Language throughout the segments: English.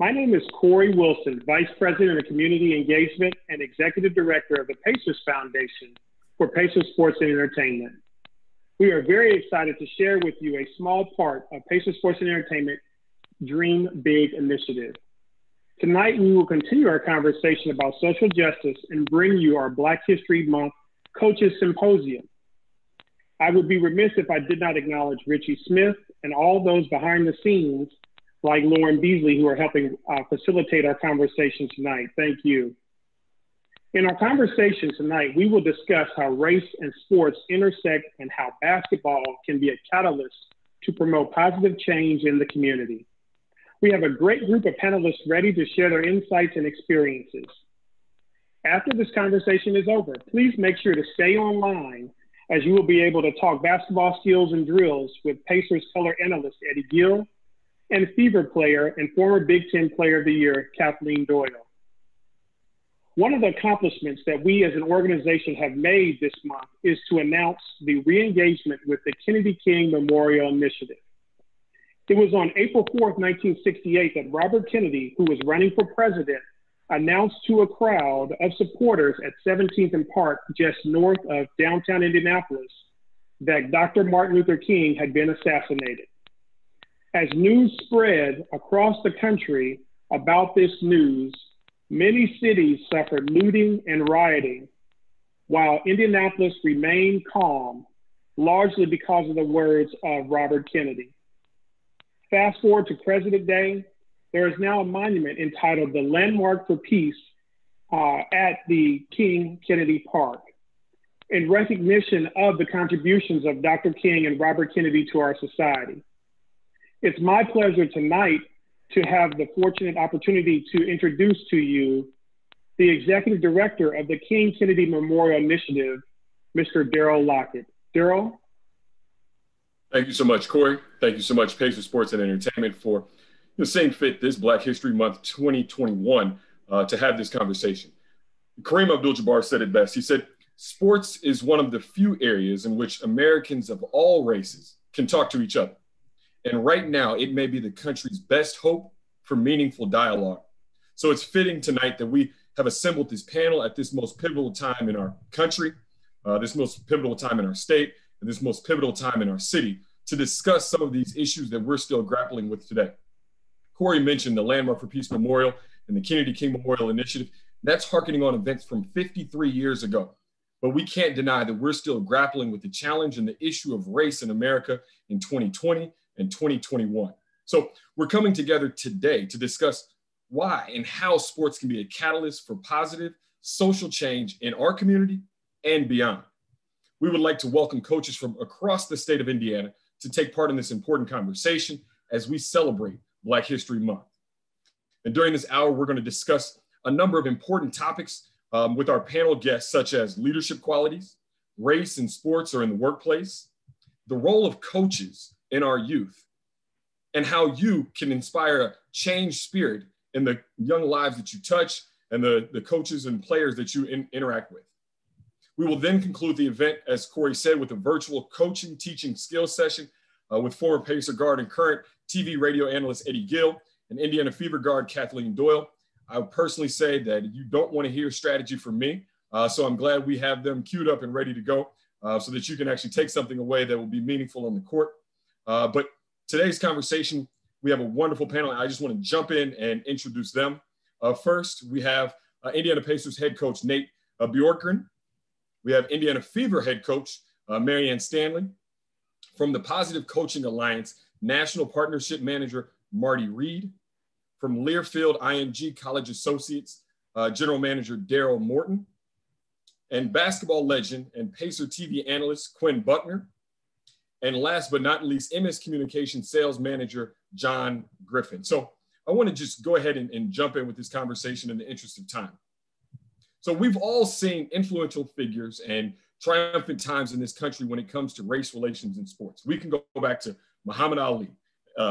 My name is Corey Wilson, Vice President of Community Engagement and Executive Director of the Pacers Foundation for Pacers Sports and Entertainment. We are very excited to share with you a small part of Pacers Sports and Entertainment Dream Big initiative. Tonight, we will continue our conversation about social justice and bring you our Black History Month Coaches Symposium. I would be remiss if I did not acknowledge Richie Smith and all those behind the scenes like Lauren Beasley who are helping facilitate our conversation tonight. Thank you. In our conversation tonight, we will discuss how race and sports intersect and how basketball can be a catalyst to promote positive change in the community. We have a great group of panelists ready to share their insights and experiences. After this conversation is over, please make sure to stay online as you will be able to talk basketball skills and drills with Pacers color analyst Eddie GIll and Fever player and former Big Ten Player of the Year, Kathleen Doyle. One of the accomplishments that we as an organization have made this month is to announce the re-engagement with the Kennedy King Memorial Initiative. It was on April 4th, 1968 that Robert Kennedy, who was running for president, announced to a crowd of supporters at 17th and Park, just north of downtown Indianapolis, that Dr. Martin Luther King had been assassinated. As news spread across the country about this news, many cities suffered looting and rioting, while Indianapolis remained calm, largely because of the words of Robert Kennedy. Fast forward to President Day, there is now a monument entitled the Landmark for Peace at the King Kennedy Park in recognition of the contributions of Dr. King and Robert Kennedy to our society. It's my pleasure tonight to have the fortunate opportunity to introduce to you the Executive Director of the King Kennedy Memorial Initiative, Mr. Darryl Lockett. Darryl? Thank you so much, Corey. Thank you so much, Pacers Sports and Entertainment, for seeing fit this Black History Month 2021 to have this conversation. Kareem Abdul-Jabbar said it best. He said, sports is one of the few areas in which Americans of all races can talk to each other. And right now, it may be the country's best hope for meaningful dialogue. So it's fitting tonight that we have assembled this panel at this most pivotal time in our country, this most pivotal time in our state, and this most pivotal time in our city to discuss some of these issues that we're still grappling with today. Corey mentioned the Landmark for Peace Memorial and the Kennedy King Memorial Initiative. That's hearkening on events from 53 years ago. But we can't deny that we're still grappling with the challenge and the issue of race in America in 2020 and 2021. So we're coming together today to discuss why and how sports can be a catalyst for positive social change in our community and beyond. We would like to welcome coaches from across the state of Indiana to take part in this important conversation as we celebrate Black History Month. And during this hour, we're going to discuss a number of important topics with our panel guests, such as leadership qualities, race in sports or in the workplace, the role of coaches in our youth, and how you can inspire a change spirit in the young lives that you touch and the coaches and players that you interact with. We will then conclude the event, as Corey said, with a virtual coaching, teaching skills session with former Pacer guard and current TV radio analyst Eddie GIll and Indiana Fever guard Kathleen Doyle. I would personally say that you don't want to hear strategy from me, so I'm glad we have them queued up and ready to go so that you can actually take something away that will be meaningful on the court. But today's conversation, we have a wonderful panel. I just want to jump in and introduce them. First, we have Indiana Pacers head coach Nate Bjorkgren. We have Indiana Fever head coach Marianne Stanley. From the Positive Coaching Alliance, National Partnership Manager Marty Reid. From Learfield IMG College Associates, General Manager Darryl Morton. And basketball legend and Pacer TV analyst Quinn Buckner. And last but not least, Emmis Communication Sales Manager John Griffin. So I want to just go ahead and jump in with this conversation in the interest of time. So we've all seen influential figures and triumphant times in this country when it comes to race relations in sports. We can go back to Muhammad Ali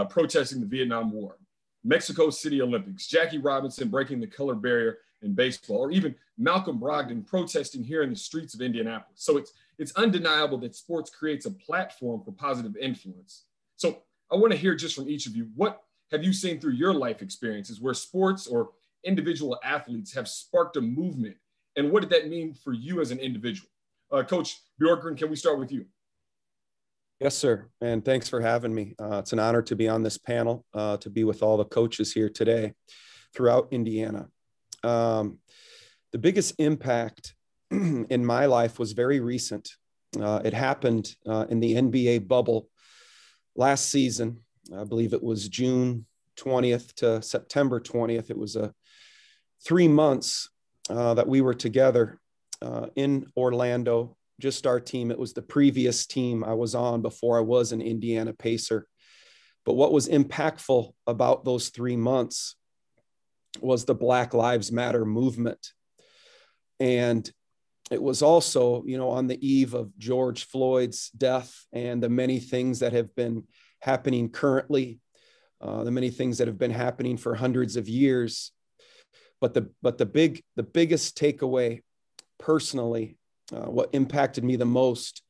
protesting the Vietnam War, Mexico City Olympics, Jackie Robinson breaking the color barrier in baseball, or even Malcolm Brogdon protesting here in the streets of Indianapolis. So it's undeniable that sports creates a platform for positive influence. So I want to hear just from each of you, what have you seen through your life experiences where sports or individual athletes have sparked a movement? And what did that mean for you as an individual? Coach Bjorkgren, can we start with you? Yes, sir. And thanks for having me. It's an honor to be on this panel, to be with all the coaches here today throughout Indiana. The biggest impact in my life was very recent. It happened in the NBA bubble last season. I believe it was June 20th to September 20th. It was 3 months that we were together in Orlando, just our team. It was the previous team I was on before I was an Indiana Pacer. But what was impactful about those 3 months was the Black Lives Matter movement. And it was also, you know, on the eve of George Floyd's death and the many things that have been happening currently, the many things that have been happening for hundreds of years. But the biggest takeaway personally, what impacted me the most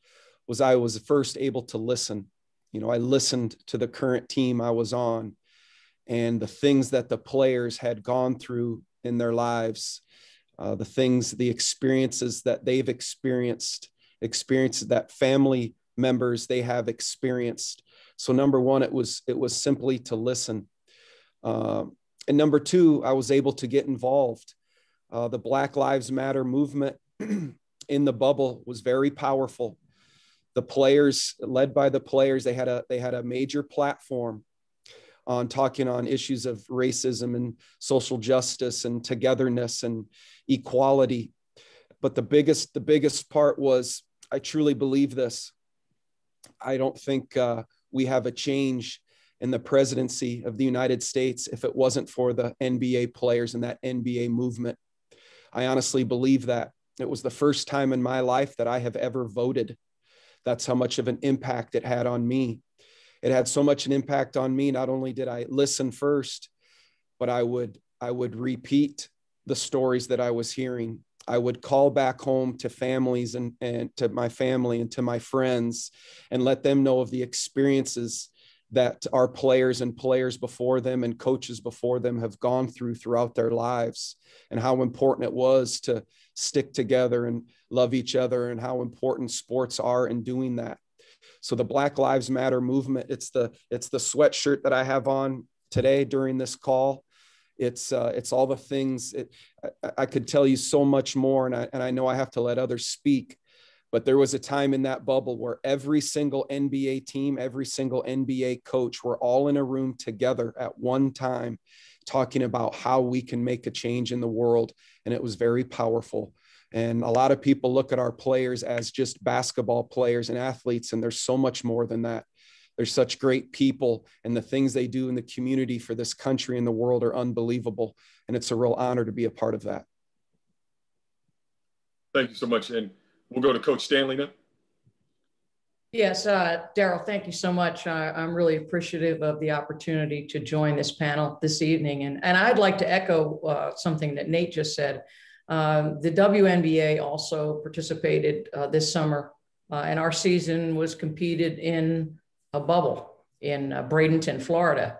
was I was first able to listen. You know, I listened to the current team I was on and the things that the players had gone through in their lives, the experiences that they've experienced that family members they have experienced. So number one, it was simply to listen. And number two, I was able to get involved. The Black Lives Matter movement in the bubble was very powerful. The players, led by the players, they had a major platform on talking on issues of racism and social justice and togetherness and equality. But the biggest part was, I truly believe this. I don't think we have a change in the presidency of the United States if it wasn't for the NBA players and that NBA movement. I honestly believe that. It was the first time in my life that I have ever voted. That's how much of an impact it had on me. It had so much an impact on me. Not only did I listen first, but I would repeat the stories that I was hearing. I would call back home to families and to my family and to my friends and let them know of the experiences that our players and players before them and coaches before them have gone throughout their lives, and how important it was to stick together and love each other, and how important sports are in doing that. So the Black Lives Matter movement, it's the sweatshirt that I have on today during this call. It's all the things. I could tell you so much more, and I know I have to let others speak. But there was a time in that bubble where every single NBA team, every single NBA coach were all in a room together at one time talking about how we can make a change in the world. And it was very powerful. And a lot of people look at our players as just basketball players and athletes, and there's so much more than that. They're such great people, and the things they do in the community for this country and the world are unbelievable. And it's a real honor to be a part of that. Thank you so much. And we'll go to Coach Stanley now. Yes, Darryl, thank you so much. I'm really appreciative of the opportunity to join this panel this evening. And I'd like to echo something that Nate just said. The WNBA also participated this summer, and our season was competed in a bubble in Bradenton, Florida.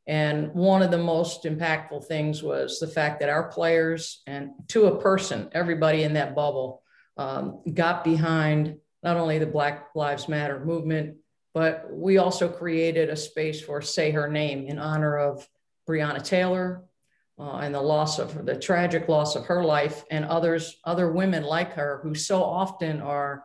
And one of the most impactful things was the fact that our players, and to a person, everybody in that bubble, got behind not only the Black Lives Matter movement, but we also created a space for Say Her Name in honor of Breonna Taylor and the tragic loss of her life, and other women like her who so often are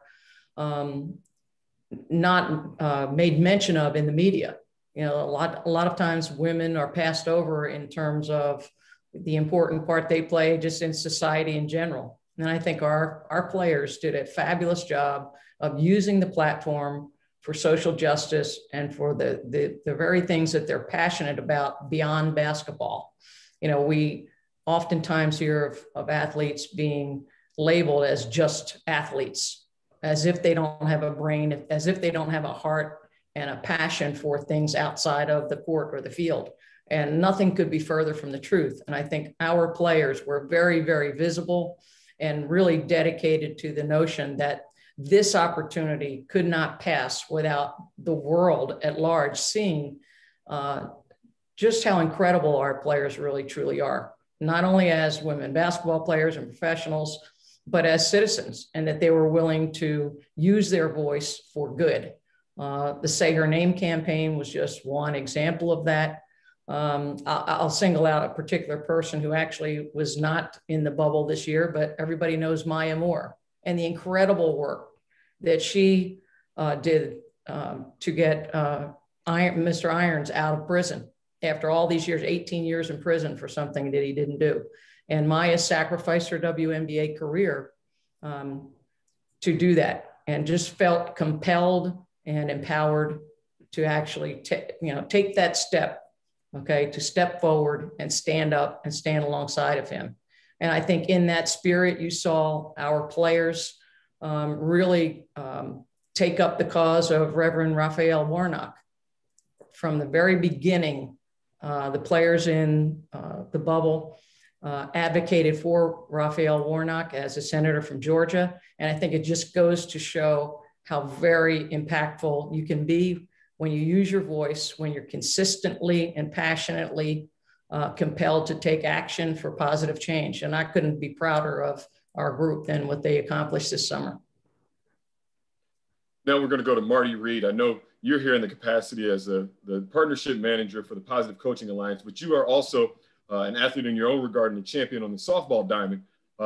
not made mention of in the media. You know, a lot of times women are passed over in terms of the important part they play just in society in general. And I think our players did a fabulous job of using the platform for social justice and for the very things that they're passionate about beyond basketball. You know, we oftentimes hear of athletes being labeled as just athletes, as if they don't have a brain, as if they don't have a heart and a passion for things outside of the court or the field. And nothing could be further from the truth. And I think our players were very, very visible and really dedicated to the notion that this opportunity could not pass without the world at large seeing just how incredible our players really truly are, not only as women basketball players and professionals, but as citizens, and that they were willing to use their voice for good. The Say Her Name campaign was just one example of that. I'll single out a particular person who actually was not in the bubble this year, but everybody knows Maya Moore and the incredible work that she did to get Mr. Irons out of prison after all these years, 18 years in prison for something that he didn't do. And Maya sacrificed her WNBA career to do that, and just felt compelled and empowered to actually take that step, okay, to step forward and stand up and stand alongside of him. And I think in that spirit, you saw our players really take up the cause of Reverend Raphael Warnock. From the very beginning, the players in the bubble advocated for Raphael Warnock as a senator from Georgia. And I think it just goes to show how very impactful you can be when you use your voice, when you're consistently and passionately compelled to take action for positive change. And I couldn't be prouder of our group than what they accomplished this summer. Now we're going to go to Marty Reid. I know you're here in the capacity as the partnership manager for the Positive Coaching Alliance, but you are also an athlete in your own regard and a champion on the softball diamond.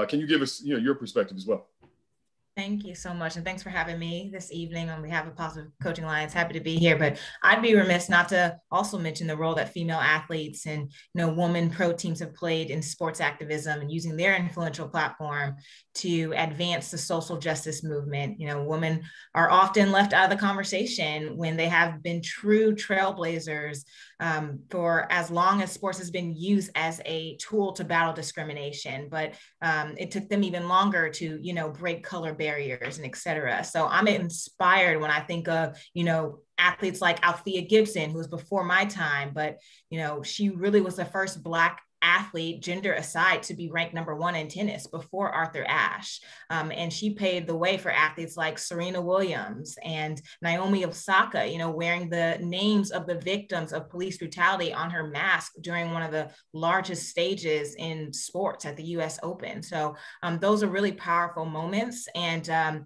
Can you give us your perspective as well? Thank you so much. And thanks for having me this evening on behalf of Positive Coaching Alliance. Happy to be here, but I'd be remiss not to also mention the role that female athletes and, women pro teams have played in sports activism and using their influential platform to advance the social justice movement. Women are often left out of the conversation when they have been true trailblazers for as long as sports has been used as a tool to battle discrimination. But it took them even longer to, break color barriers and et cetera. So I'm inspired when I think of, athletes like Althea Gibson, who was before my time, but, she really was the first Black athlete, gender aside, to be ranked #1 in tennis before Arthur Ashe. And she paved the way for athletes like Serena Williams and Naomi Osaka, wearing the names of the victims of police brutality on her mask during one of the largest stages in sports at the US Open. So those are really powerful moments. And,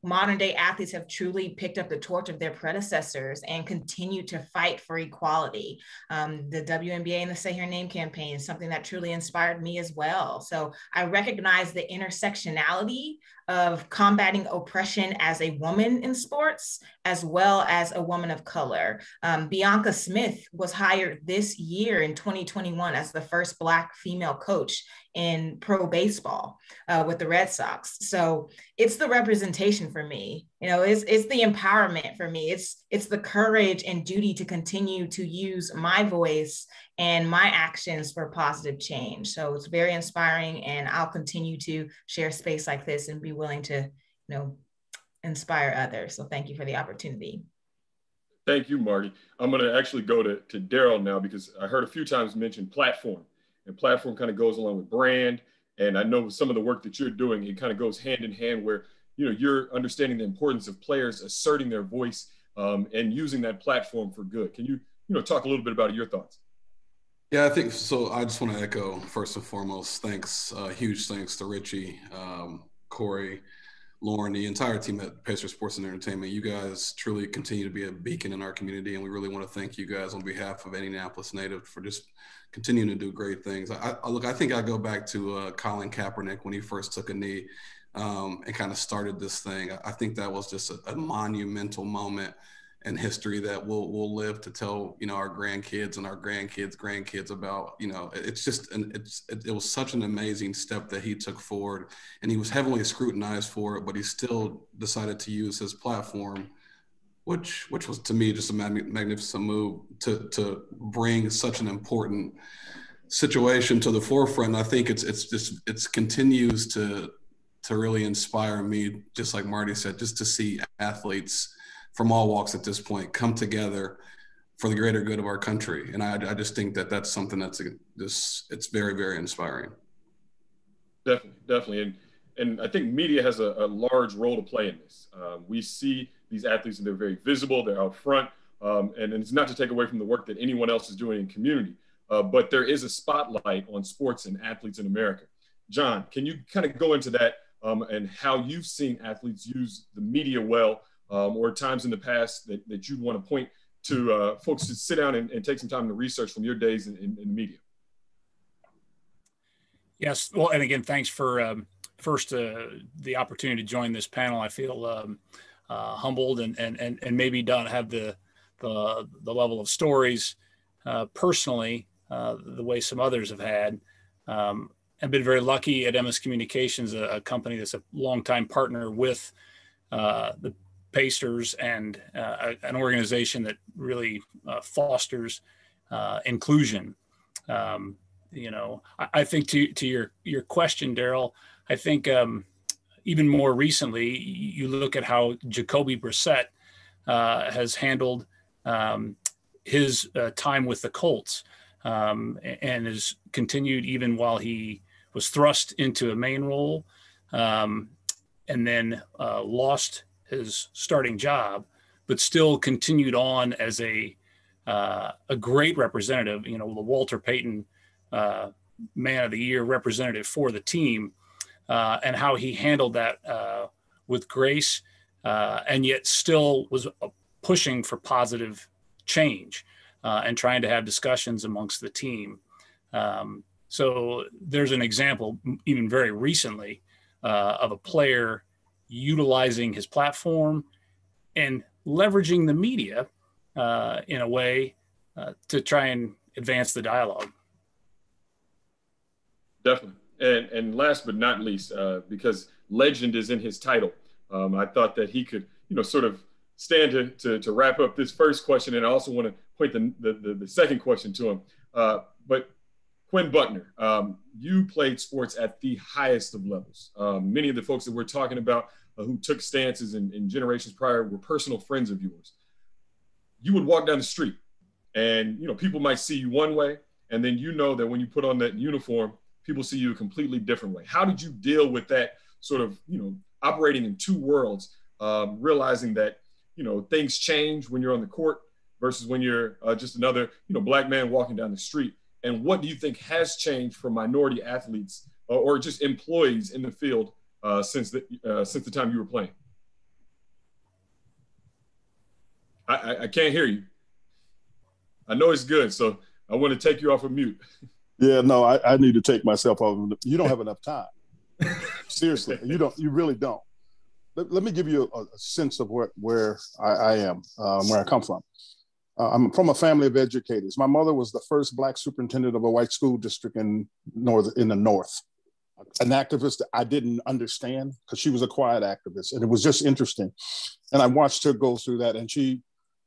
modern day athletes have truly picked up the torch of their predecessors and continue to fight for equality. The WNBA and the Say Her Name campaign is something that truly inspired me as well. So I recognize the intersectionality of combating oppression as a woman in sports, as well as a woman of color. Bianca Smith was hired this year in 2021 as the first Black female coach in pro baseball with the Red Sox. So it's the representation for me. It's the empowerment for me. It's the courage and duty to continue to use my voice and my actions for positive change. So it's very inspiring, and I'll continue to share space like this and be willing to, inspire others. So thank you for the opportunity. Thank you, Marty. I'm going to actually go to Darryl now, because I heard a few times mentioned platform, and platform kind of goes along with brand. And I know with some of the work that you're doing, it kind of goes hand in hand where, you're understanding the importance of players asserting their voice and using that platform for good. Can you, talk a little bit about your thoughts? Yeah, I think so. I just want to echo, first and foremost, thanks, huge thanks to Richie, Corey, Lauren, the entire team at Pacers Sports and Entertainment. You guys truly continue to be a beacon in our community, and we really want to thank you guys on behalf of Indianapolis native for just continuing to do great things. I think I go back to Colin Kaepernick when he first took a knee and kind of started this thing. I think that was just a monumental moment in history that we'll live to tell, our grandkids and our grandkids about. It was such an amazing step that he took forward, and he was heavily scrutinized for it, but he still decided to use his platform, which was to me just a magnificent move to bring such an important situation to the forefront. I think it's continues to really inspire me, just like Marty said, just to see athletes from all walks at this point come together for the greater good of our country. And I just think that that's something it's very, very inspiring. Definitely. And I think media has a large role to play in this. We see these athletes and they're very visible, they're out front, and it's not to take away from the work that anyone else is doing in community, but there is a spotlight on sports and athletes in America. John, can you kind of go into that and how you've seen athletes use the media well, or times in the past that you'd want to point to folks to sit down and take some time to research from your days in the media? Yes. Well, and again, thanks for first the opportunity to join this panel. I feel humbled and maybe don't have the level of stories personally the way some others have had. I've been very lucky at Emmis Communications, a company that's a longtime partner with the Pacers and an organization that really fosters inclusion. I think to your question, Darryl, I think even more recently, you look at how Jacoby Brissett has handled his time with the Colts and has continued even while he was thrust into a main role and then lost his starting job, but still continued on as a great representative, the Walter Payton Man of the Year representative for the team, and how he handled that with grace, and yet still was pushing for positive change and trying to have discussions amongst the team. So there's an example, even very recently, of a player utilizing his platform and leveraging the media in a way to try and advance the dialogue. Definitely. And last but not least, because legend is in his title, I thought that he could, sort of stand to wrap up this first question. And I also want to point the second question to him. But Quinn Buckner, you played sports at the highest of levels. Many of the folks that we're talking about who took stances in generations prior were personal friends of yours. You would walk down the street and, people might see you one way, and then that when you put on that uniform, people see you a completely different way. How did you deal with that sort of, operating in two worlds, realizing that, things change when you're on the court versus when you're just another, black man walking down the street? And what do you think has changed for minority athletes or just employees in the field since the time you were playing? I can't hear you. I know it's good, so I want to take you off of mute. Yeah, no, I need to take myself off. You don't have enough time. Seriously, you really don't. Let me give you a sense of where I am, where I come from. I'm from a family of educators. My mother was the first Black superintendent of a white school district in the North. An activist I didn't understand because she was a quiet activist, and it was just interesting. And I watched her go through that. And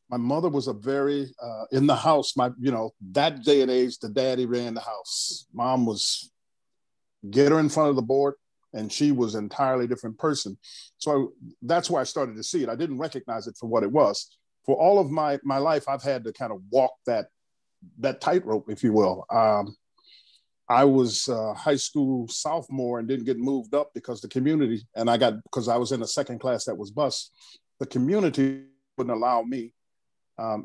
my mother was a very in the house. That day and age, the daddy ran the house. Mom was get her in front of the board, and she was an entirely different person. So that's why I started to see it. I didn't recognize it for what it was. For all of my life, I've had to kind of walk that tightrope, if you will. I was a high school sophomore and didn't get moved up because the community, because I was in a second class that was bused, the community wouldn't allow me,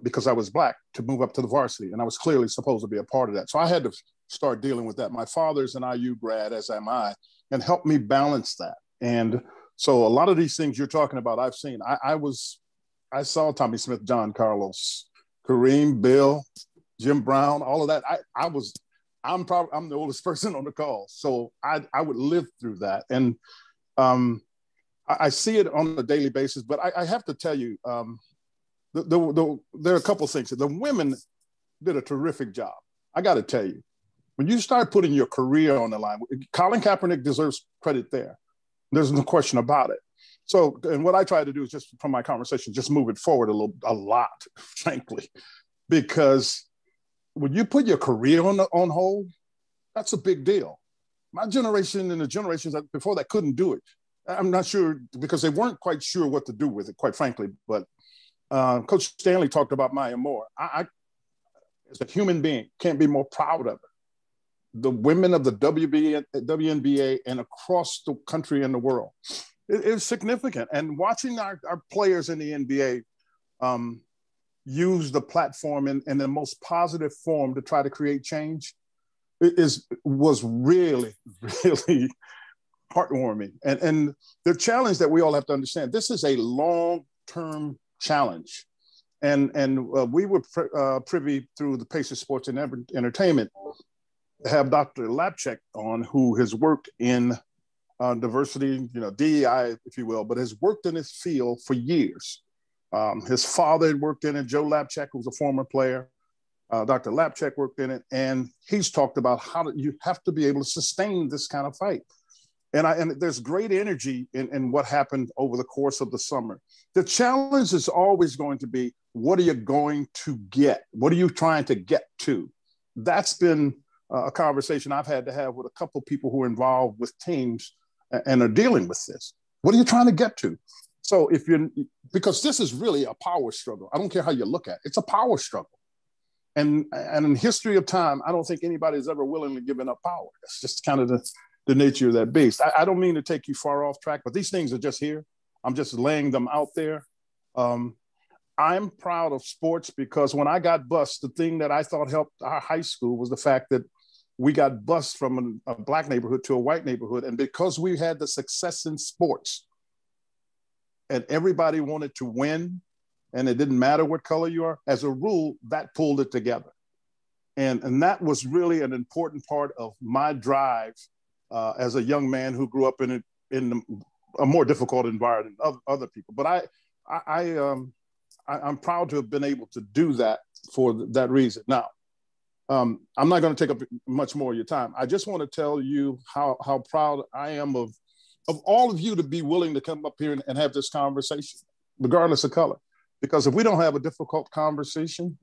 because I was Black, to move up to the varsity. And I was clearly supposed to be a part of that. So I had to start dealing with that. My father's an IU grad, as am I, and helped me balance that. And so a lot of these things you're talking about, I've seen. I saw Tommy Smith, John Carlos, Kareem, Bill, Jim Brown, all of that. I'm the oldest person on the call. So I would live through that. And I see it on a daily basis, but I have to tell you, there are a couple of things. The women did a terrific job. I got to tell you, when you start putting your career on the line, Colin Kaepernick deserves credit there. There's no question about it. So, and what I try to do is just from my conversation, just move it forward a lot, frankly, because when you put your career on hold, that's a big deal. My generation and the generations before that couldn't do it. I'm not sure because they weren't quite sure what to do with it, quite frankly. But Coach Stanley talked about Maya Moore. I, as a human being, can't be more proud of her. The women of the WNBA and across the country and the world. It's significant. And watching our players in the NBA, use the platform in the most positive form to try to create change was really, really heartwarming. And the challenge that we all have to understand, this is a long-term challenge. And we were privy through the Pacers Sports and Entertainment to have Dr. Lapchek on, who has worked in diversity, DEI, if you will, but has worked in this field for years. His father had worked in it, Joe Lapchek, who was a former player. Dr. Lapchek worked in it, and he's talked about how you have to be able to sustain this kind of fight. And there's great energy in what happened over the course of the summer. The challenge is always going to be, what are you going to get? What are you trying to get to? That's been a conversation I've had to have with a couple of people who are involved with teams and are dealing with this. What are you trying to get to? So because this is really a power struggle. I don't care how you look at it. It's a power struggle. And in history of time, I don't think anybody's ever willingly given up power. That's just kind of the nature of that beast. I don't mean to take you far off track, but these things are just here. I'm just laying them out there. I'm proud of sports because when I got bused, the thing that I thought helped our high school was the fact that we got bused from a Black neighborhood to a white neighborhood. And because we had the success in sports and everybody wanted to win, and it didn't matter what color you are, as a rule, that pulled it together. And that was really an important part of my drive as a young man who grew up in a more difficult environment than other people. But I'm proud to have been able to do that for that reason. Now, I'm not going to take up much more of your time. I just want to tell you how proud I am of all of you to be willing to come up here and have this conversation, regardless of color. Because if we don't have a difficult conversation,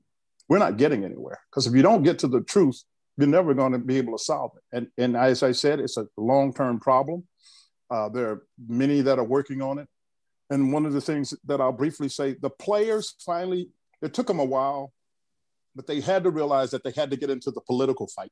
we're not getting anywhere. Because if you don't get to the truth, you're never going to be able to solve it. And as I said, it's a long-term problem. There are many that are working on it. And one of the things that I'll briefly say, the players finally, it took them a while, but they had to realize that they had to get into the political fight.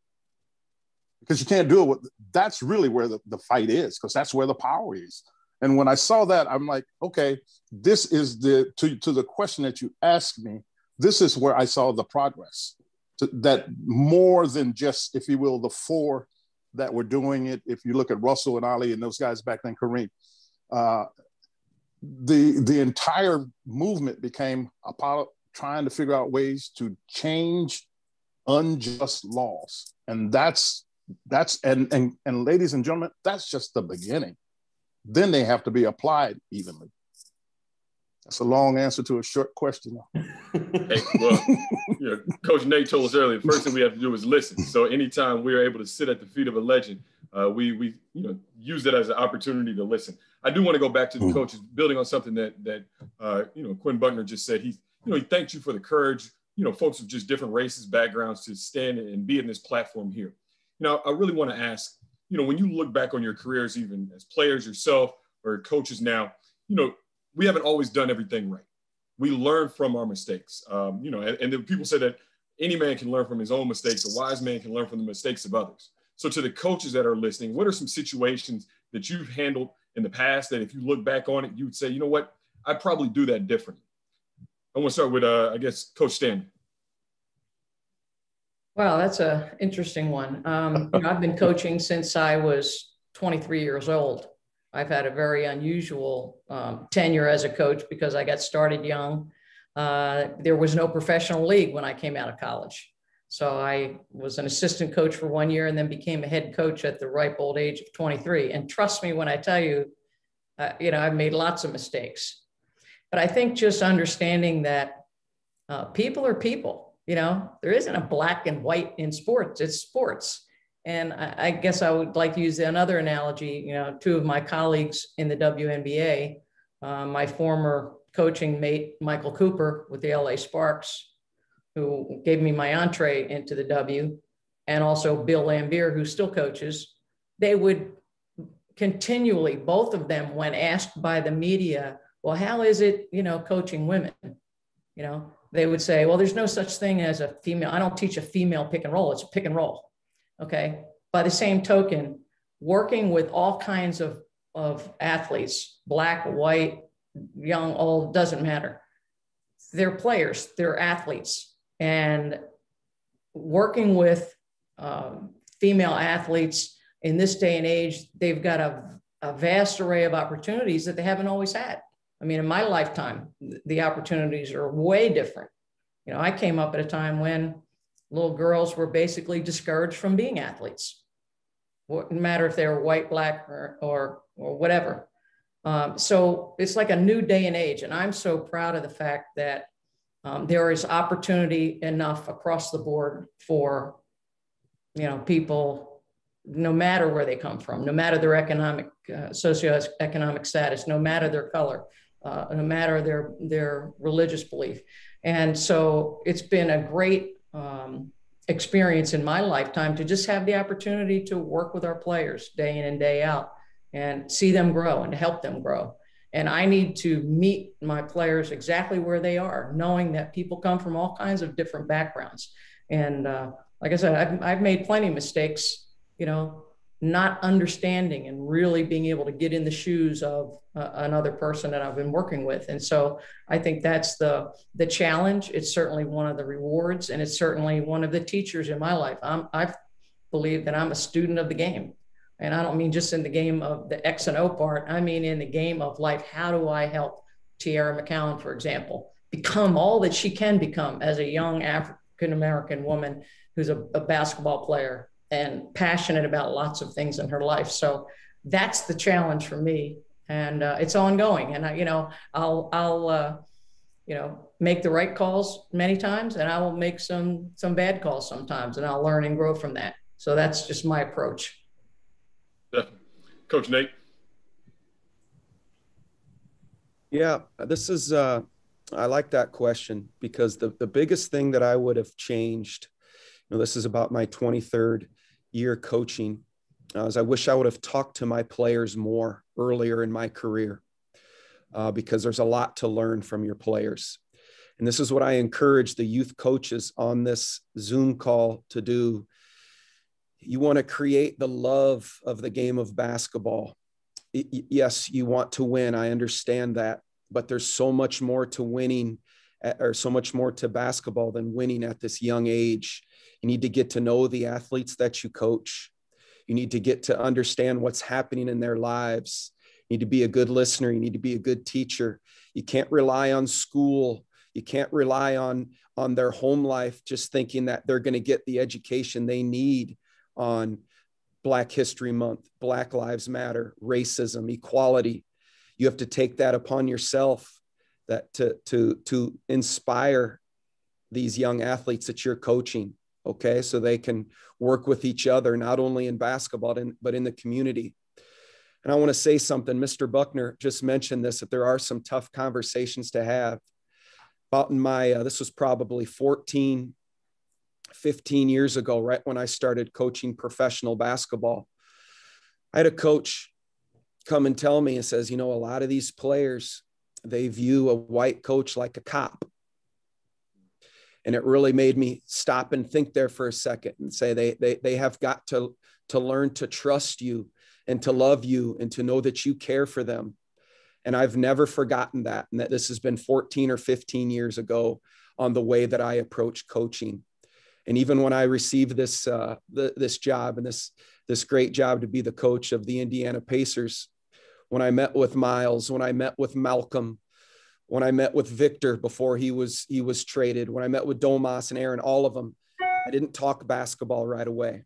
Because you can't do it that's really where the fight is, because that's where the power is. And when I saw that, I'm like, okay, this is to the question that you asked me, this is where I saw the progress. That more than just, if you will, the four that were doing it. If you look at Russell and Ali and those guys back then, Kareem, the entire movement became about trying to figure out ways to change unjust laws. And and ladies and gentlemen, that's just the beginning. Then they have to be applied evenly. That's a long answer to a short question. Hey, well, Coach Nate told us earlier, the first thing we have to do is listen. So anytime we're able to sit at the feet of a legend, we use that as an opportunity to listen. I do want to go back to the coaches, building on something that Quinn Buckner just said. He thanked you for the courage, folks of just different races, backgrounds, to stand and be in this platform here. I really want to ask, when you look back on your careers, even as players yourself or coaches now, we haven't always done everything right. We learn from our mistakes, and then people say that any man can learn from his own mistakes. A wise man can learn from the mistakes of others. So to the coaches that are listening, what are some situations that you've handled in the past that if you look back on it, you would say, you know what, I'd probably do that differently? I want to start with, Coach Stanley. Wow, that's an interesting one. I've been coaching since I was 23 years old. I've had a very unusual tenure as a coach because I got started young. There was no professional league when I came out of college. So I was an assistant coach for 1 year and then became a head coach at the ripe old age of 23. And trust me when I tell you, I've made lots of mistakes. But I think just understanding that people are people. There isn't a black and white in sports, it's sports. And I guess I would like to use another analogy. Two of my colleagues in the WNBA, my former coaching mate, Michael Cooper with the LA Sparks, who gave me my entree into the W, and also Bill Lambier, who still coaches, they would continually, both of them, when asked by the media, well, how is it, coaching women? They would say, well, there's no such thing as a female. I don't teach a female pick and roll. It's a pick and roll. Okay. By the same token, working with all kinds of athletes, black, white, young, old, doesn't matter. they're players, they're athletes, and working with female athletes in this day and age, they've got a vast array of opportunities that they haven't always had. I mean, in my lifetime, the opportunities are way different. You know, I came up at a time when little girls were basically discouraged from being athletes. No matter if they were white, black, or whatever. So it's like a new day and age. And I'm so proud of the fact that there is opportunity enough across the board for, you know, people, no matter where they come from, no matter their economic, socioeconomic status, no matter their color, no matter their religious belief. And so it's been a great experience in my lifetime to just have the opportunity to work with our players day in and day out and see them grow and help them grow. And I need to meet my players exactly where they are, knowing that people come from all kinds of different backgrounds. And like I said, I've made plenty of mistakes, you know, not understanding and really being able to get in the shoes of another person that I've been working with. And so I think that's the challenge. It's certainly one of the rewards, and it's certainly one of the teachers in my life. I believe that I'm a student of the game. And I don't mean just in the game of the X and O part. I mean in the game of life. How do I help Tiara McCowan, for example, become all that she can become as a young African-American woman who's a basketball player and passionate about lots of things in her life. So that's the challenge for me. And it's ongoing. And I'll make the right calls many times, and I will make some bad calls sometimes, and I'll learn and grow from that. So that's just my approach. Definitely. Coach Nate. Yeah, this is, I like that question, because the biggest thing that I would have changed, you know, this is about my 23rd year coaching, is I wish I would have talked to my players more earlier in my career, because there's a lot to learn from your players. And this is what I encourage the youth coaches on this Zoom call to do. You want to create the love of the game of basketball. Yes, you want to win. I understand that, but there's so much more to winning, or so much more to basketball than winning at this young age. You need to get to know the athletes that you coach. You need to get to understand what's happening in their lives. You need to be a good listener. You need to be a good teacher. You can't rely on school. You can't rely on their home life, just thinking that they're going to get the education they need on Black History Month, Black Lives Matter, racism, equality. You have to take that upon yourself, that to inspire these young athletes that you're coaching, okay? So they can work with each other, not only in basketball, but in the community. And I want to say something. Mr. Buckner just mentioned this, that there are some tough conversations to have. About in my, this was probably 15 years ago, right when I started coaching professional basketball. I had a coach come and tell me and says, you know, a lot of these players, they view a white coach like a cop. And it really made me stop and think there for a second and say they have got to learn to trust you and to love you and to know that you care for them. And I've never forgotten that. And that this has been 14 or 15 years ago on the way that I approach coaching. And even when I received this this job and this great job to be the coach of the Indiana Pacers, when I met with Miles, when I met with Malcolm, when I met with Victor before he was traded, when I met with Domas and Aaron, all of them, I didn't talk basketball right away.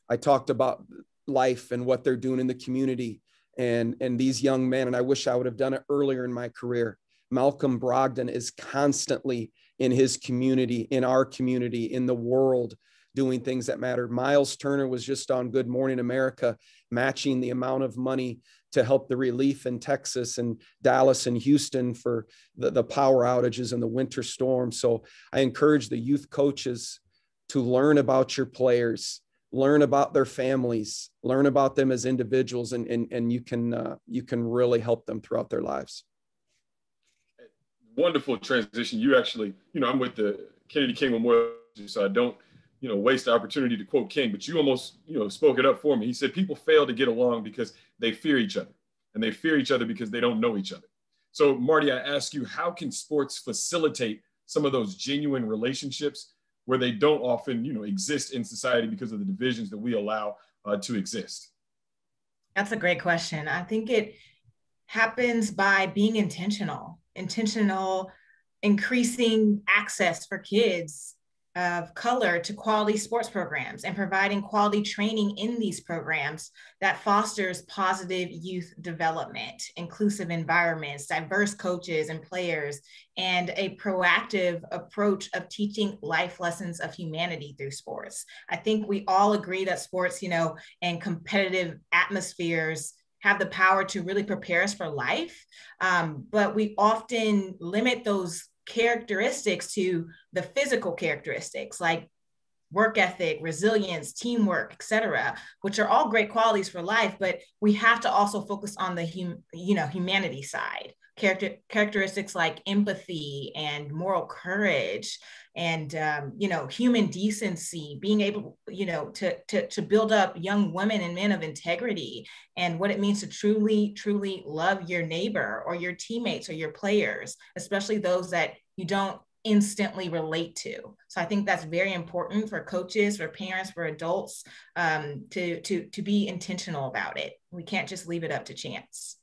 I talked about life and what they're doing in the community and these young men. And I wish I would have done it earlier in my career. Malcolm Brogdon is constantly in his community, in our community, in the world, doing things that matter. Miles Turner was just on Good Morning America, matching the amount of money to help the relief in Texas and Dallas and Houston for the power outages and the winter storm. So I encourage the youth coaches to learn about your players, learn about their families, learn about them as individuals, and you can really help them throughout their lives. Wonderful transition. You actually, I'm with the Kennedy King Memorial, so I don't, waste the opportunity to quote King, but you almost, spoke it up for me. He said, people fail to get along because they fear each other, and they fear each other because they don't know each other. So Marty, I ask you, how can sports facilitate some of those genuine relationships where they don't often, exist in society because of the divisions that we allow to exist? That's a great question. I think it happens by being intentional, increasing access for kids of color to quality sports programs and providing quality training in these programs that fosters positive youth development, inclusive environments, diverse coaches and players, and a proactive approach of teaching life lessons of humanity through sports. I think we all agree that sports, and competitive atmospheres have the power to really prepare us for life. But we often limit those characteristics to the physical characteristics like work ethic, resilience, teamwork, etc., which are all great qualities for life, but we have to also focus on the humanity side. Characteristics like empathy and moral courage and human decency, being able to build up young women and men of integrity, and what it means to truly love your neighbor or your teammates or your players, especially those that you don't instantly relate to. So I think that's very important for coaches, for parents, for adults, to be intentional about it. We can't just leave it up to chance.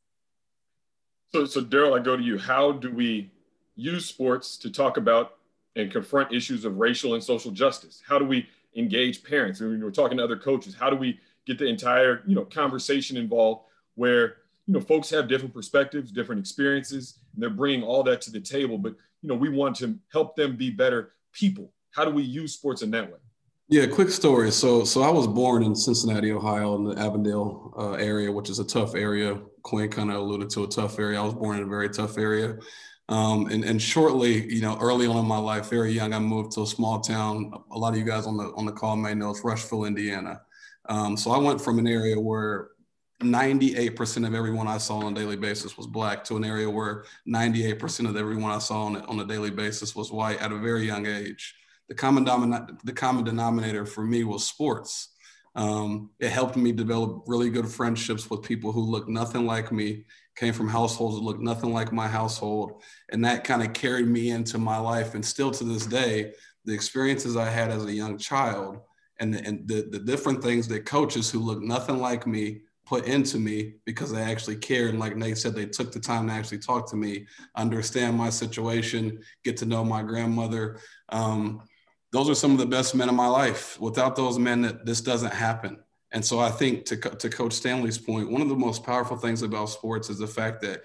So Darryl, I go to you. How do we use sports to talk about and confront issues of racial and social justice? How do we engage parents? When we're talking to other coaches, how do we get the entire, conversation involved where, folks have different perspectives, different experiences, and they're bringing all that to the table, but, we want to help them be better people. How do we use sports in that way? Yeah, quick story. So I was born in Cincinnati, Ohio, in the Avondale area, which is a tough area. Quinn kind of alluded to a tough area. I was born in a very tough area. And shortly, early on in my life, very young, I moved to a small town. A lot of you guys on the call may know it's Rushville, Indiana. So I went from an area where 98% of everyone I saw on a daily basis was Black to an area where 98% of everyone I saw on a daily basis was white at a very young age. The common denominator for me was sports. It helped me develop really good friendships with people who looked nothing like me, came from households that looked nothing like my household. And that kind of carried me into my life. And still to this day, the experiences I had as a young child and the different things that coaches who look nothing like me put into me because they actually cared. And like Nate said, they took the time to actually talk to me, understand my situation, get to know my grandmother. Those are some of the best men in my life. Without those men, this doesn't happen. And so I think to Coach Stanley's point, one of the most powerful things about sports is the fact that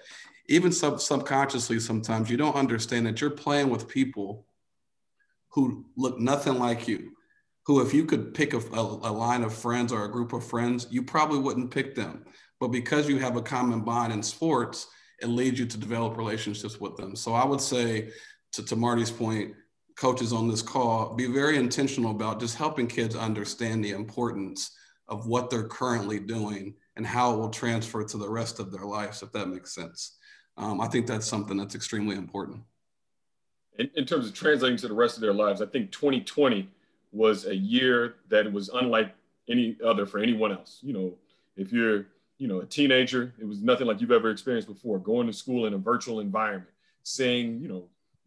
even subconsciously, sometimes you don't understand that you're playing with people who look nothing like you, who if you could pick a line of friends or a group of friends, you probably wouldn't pick them. But because you have a common bond in sports, it leads you to develop relationships with them. So I would say, to Marty's point, coaches on this call, be very intentional about just helping kids understand the importance of what they're currently doing and how it will transfer to the rest of their lives, if that makes sense. I think that's something that's extremely important. In terms of translating to the rest of their lives, I think 2020 was a year that was unlike any other for anyone else. If you're, a teenager, it was nothing like you've ever experienced before. Going to school in a virtual environment, seeing,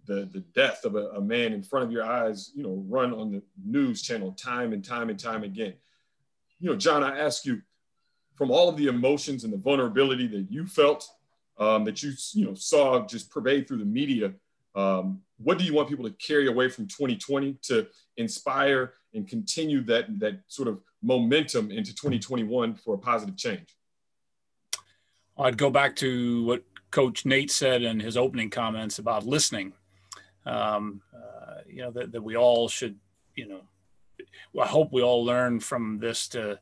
the death of a man in front of your eyes, run on the news channel time and time and time again. John, I ask you, from all of the emotions and the vulnerability that you felt, that you saw just pervade through the media, what do you want people to carry away from 2020 to inspire and continue that sort of momentum into 2021 for a positive change? I'd go back to what Coach Nate said in his opening comments about listening. That we all should, I hope we all learn from this to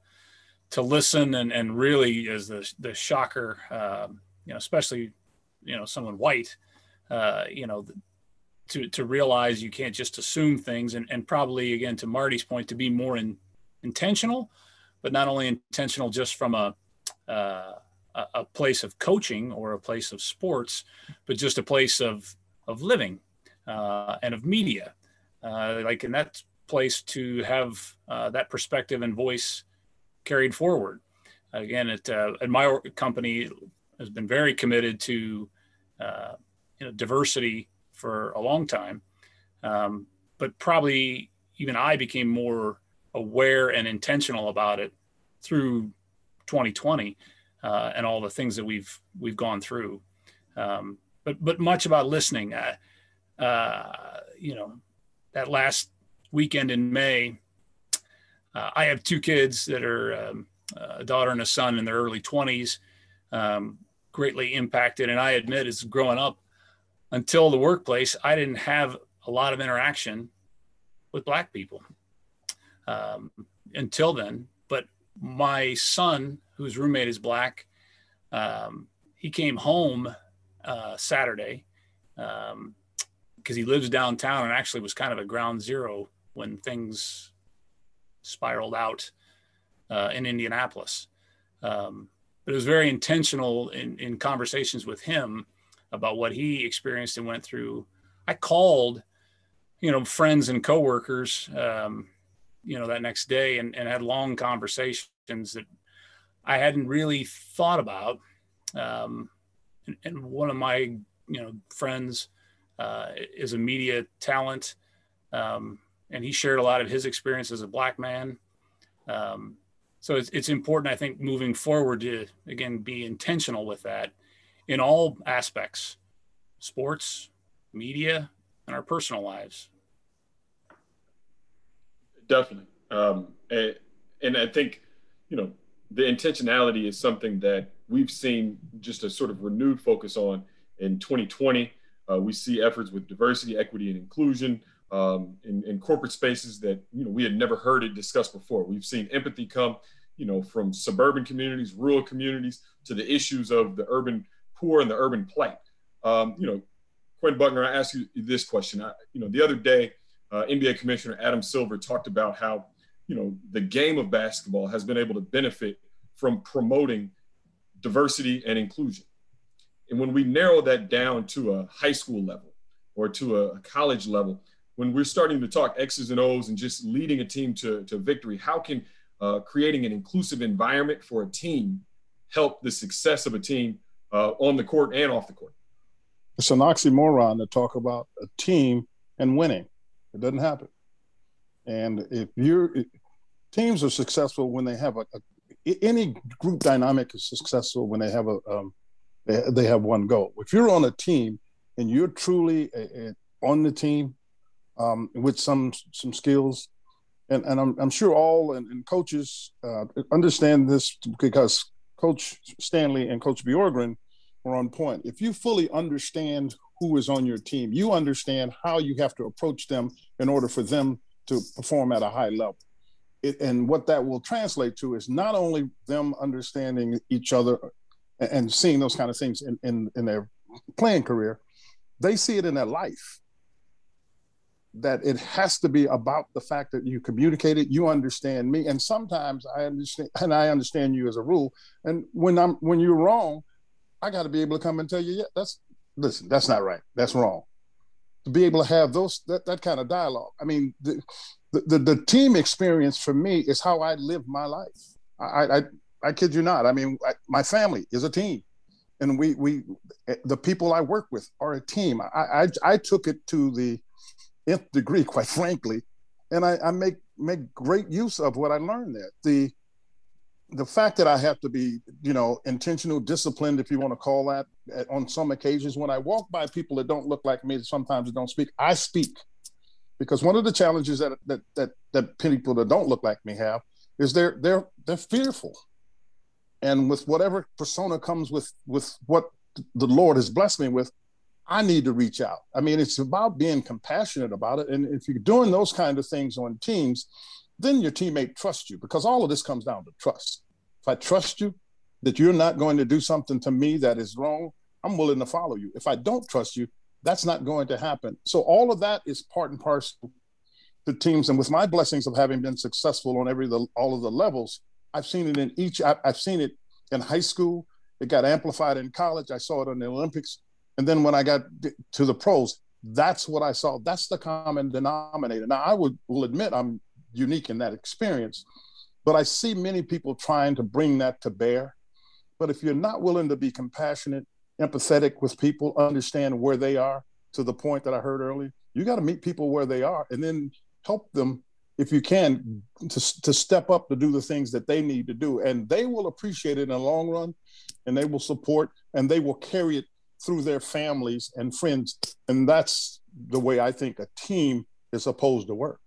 listen and really, as the shocker, especially, someone white, to realize you can't just assume things and probably, again, to Marty's point, to be more intentional, but not only intentional just from a place of coaching or a place of sports, but just a place of living and of media, in that place to have that perspective and voice carried forward. Again, at my company has been very committed to diversity for a long time. But probably even I became more aware and intentional about it through 2020 and all the things that we've gone through. But much about listening. That last weekend in May, I have two kids that are a daughter and a son in their early 20s, greatly impacted. And I admit, as growing up until the workplace, I didn't have a lot of interaction with Black people until then. But my son, whose roommate is Black, he came home Saturday because he lives downtown and actually was kind of a ground zero when things spiraled out in Indianapolis. But it was very intentional in conversations with him about what he experienced and went through. I called, friends and coworkers, that next day and had long conversations that I hadn't really thought about. And one of my, friends is a media talent, and he shared a lot of his experience as a Black man. So it's important, I think, moving forward to, again, be intentional with that in all aspects, sports, media, and our personal lives. Definitely. And I think, the intentionality is something that we've seen just a sort of renewed focus on in 2020. We see efforts with diversity, equity, and inclusion in corporate spaces that, we had never heard it discussed before. We've seen empathy come, from suburban communities, rural communities, to the issues of the urban poor and the urban plight. Quinn Buckner, I asked you this question. The other day, NBA Commissioner Adam Silver talked about how, the game of basketball has been able to benefit from promoting diversity and inclusion. And when we narrow that down to a high school level or to a college level, when we're starting to talk X's and O's and just leading a team to victory, how can creating an inclusive environment for a team help the success of a team on the court and off the court? It's an oxymoron to talk about a team and winning. It doesn't happen. And teams are successful when they have any group dynamic is successful when they have they have one goal. If you're on a team and you're truly on the team with some skills, and I'm sure all and coaches understand this because Coach Stanley and Coach Bjorkgren were on point. If you fully understand who is on your team, you understand how you have to approach them in order for them to perform at a high level. And what that will translate to is not only them understanding each other and seeing those kind of things in their playing career, they see it in their life. That it has to be about the fact that you communicate it, you understand me, and sometimes I understand you as a rule. And when you're wrong, I got to be able to come and tell you, that's not right, that's wrong. To be able to have that kind of dialogue. I mean, the team experience for me is how I live my life. I kid you not. I mean, my family is a team, and the people I work with are a team. I took it to the nth degree, quite frankly, and I make great use of what I learned there. The fact that I have to be, intentional, disciplined, if you want to call that, on some occasions when I walk by people that don't look like me, sometimes that don't speak, I speak. Because one of the challenges that people that don't look like me have is they're fearful. And with whatever persona comes with what the Lord has blessed me with, I need to reach out. I mean, it's about being compassionate about it. And if you're doing those kind of things on teams, then your teammate trusts you, because all of this comes down to trust. If I trust you that you're not going to do something to me that is wrong, I'm willing to follow you. If I don't trust you, that's not going to happen. So all of that is part and parcel to teams. And with my blessings of having been successful on all of the levels, I've seen it in each. I've seen it in high school. It got amplified in college. I saw it in the Olympics. And then when I got to the pros, that's what I saw. That's the common denominator. Now, I will admit I'm unique in that experience, but I see many people trying to bring that to bear. But if you're not willing to be compassionate empathetic with people, understand where they are, to the point that I heard earlier. You got to meet people where they are and then help them, if you can, to step up to do the things that they need to do. And they will appreciate it in the long run, and they will support, and they will carry it through their families and friends. And that's the way I think a team is supposed to work.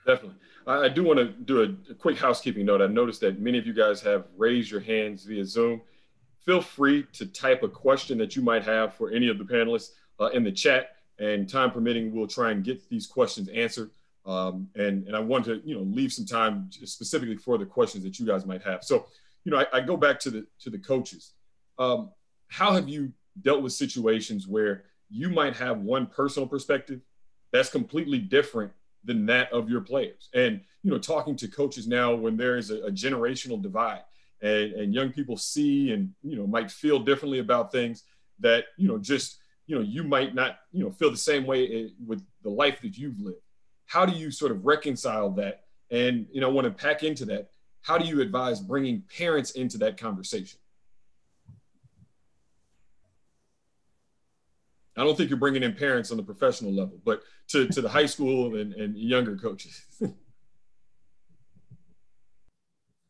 Definitely. I do want to do a quick housekeeping note. I noticed that many of you guys have raised your hands via Zoom. Feel free to type a question that you might have for any of the panelists in the chat, and time permitting, we'll try and get these questions answered. And I want to, leave some time specifically for the questions that you guys might have. So, I go back to the coaches. How have you dealt with situations where you might have one personal perspective that's completely different than that of your players? And, talking to coaches now when there is a generational divide and young people see and, might feel differently about things that, you might not, feel the same way with the life that you've lived. How do you sort of reconcile that? And, I want to pack into that. How do you advise bringing parents into that conversation? I don't think you're bringing in parents on the professional level, but to the high school and younger coaches.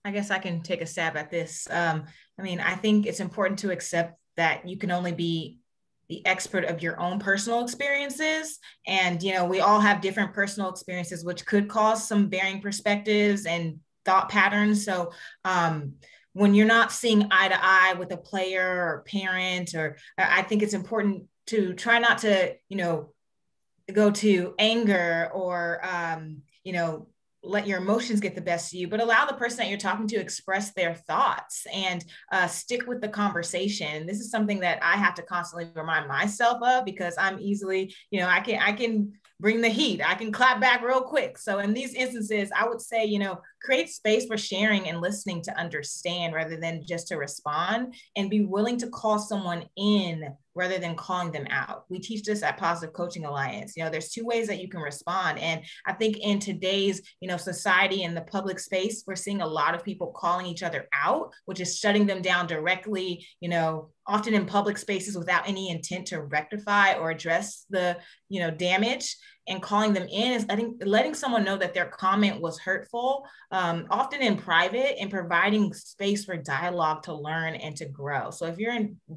I guess I can take a stab at this. I think it's important to accept that you can only be the expert of your own personal experiences. And, we all have different personal experiences, which could cause some varying perspectives and thought patterns. So when you're not seeing eye to eye with a player or parent, or I think it's important to try not to, go to anger or, let your emotions get the best of you, but allow the person that you're talking to express their thoughts and stick with the conversation. This is something that I have to constantly remind myself of, because I'm easily, I can bring the heat. I can clap back real quick. So in these instances, I would say, create space for sharing and listening to understand rather than just to respond, and be willing to call someone in rather than calling them out. We teach this at Positive Coaching Alliance. There's two ways that you can respond. And I think in today's, society and the public space, we're seeing a lot of people calling each other out, which is shutting them down directly, often in public spaces without any intent to rectify or address the, damage. And calling them in is letting someone know that their comment was hurtful, often in private, and providing space for dialogue to learn and to grow. So if you're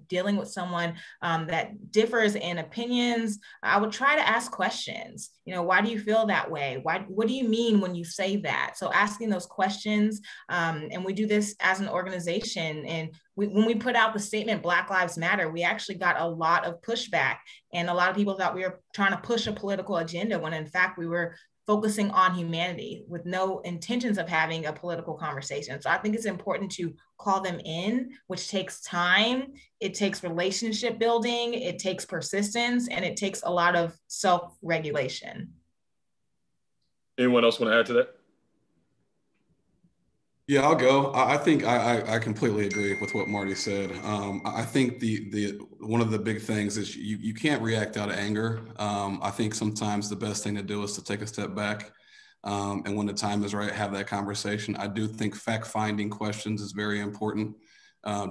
dealing with someone that differs in opinions, I would try to ask questions. Why do you feel that way? What do you mean when you say that? So asking those questions, and we do this as an organization. And when we put out the statement, Black Lives Matter, we actually got a lot of pushback. And a lot of people thought we were trying to push a political agenda, when in fact we were focusing on humanity with no intentions of having a political conversation. So I think it's important to call them in, which takes time. It takes relationship building, it takes persistence, and it takes a lot of self-regulation. Anyone else want to add to that? Yeah, I'll go. I think I completely agree with what Marty said. I think the one of the big things is you can't react out of anger. I think sometimes the best thing to do is to take a step back, and when the time is right, have that conversation. I do think fact-finding questions is very important.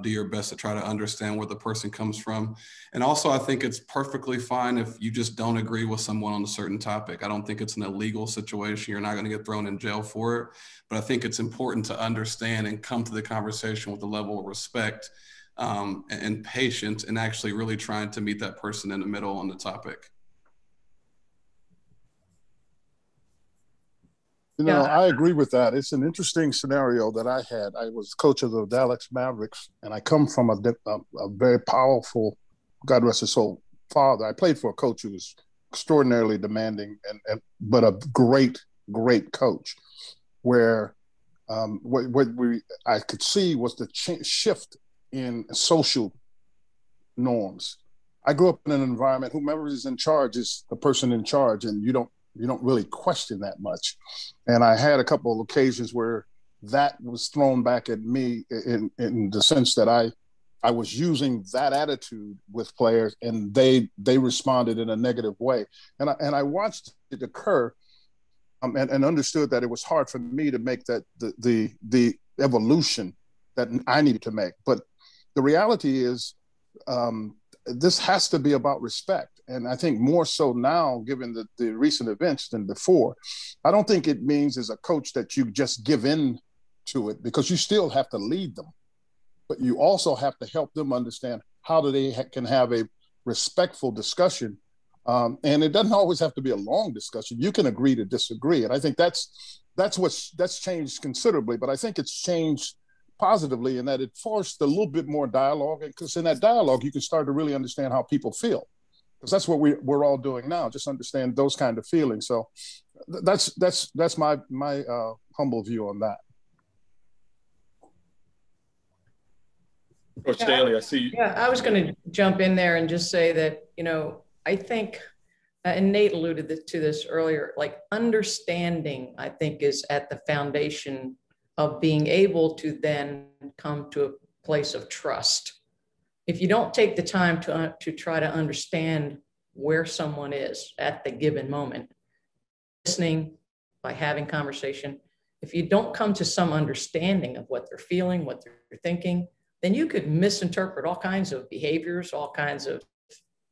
Do your best to try to understand where the person comes from. And also, I think it's perfectly fine if you just don't agree with someone on a certain topic. I don't think it's an illegal situation. You're not going to get thrown in jail for it. But I think it's important to understand and come to the conversation with a level of respect and patience, and actually really trying to meet that person in the middle on the topic. I agree with that. It's an interesting scenario that I had. I was coach of the Dallas Mavericks, and I come from a very powerful, God rest his soul, father. I played for a coach who was extraordinarily demanding, but a great coach, where what I could see was the shift in social norms. I grew up in an environment, whomever is in charge is the person in charge, and you don't really question that much. And I had a couple of occasions where that was thrown back at me in the sense that I was using that attitude with players, and they responded in a negative way. And I watched it occur, and understood that it was hard for me to make that the evolution that I needed to make. But the reality is, this has to be about respect. And I think more so now, given the recent events than before. I don't think it means as a coach that you just give in to it, because you still have to lead them, but you also have to help them understand how they can have a respectful discussion. And it doesn't always have to be a long discussion. You can agree to disagree. And I think that's changed considerably, but I think it's changed positively in that it forced a little bit more dialogue. Because in that dialogue, you can start to really understand how people feel. Because that's what we're all doing now, just understand those kind of feelings. So that's my humble view on that. Coach Stanley, I see you. Yeah, I was going to jump in there and just say that, I think, and Nate alluded to this earlier, like understanding, I think, is at the foundation of being able to then come to a place of trust. If you don't take the time to try to understand where someone is at the given moment, listening, by having conversation, if you don't come to some understanding of what they're feeling, what they're thinking, then you could misinterpret all kinds of behaviors, all kinds of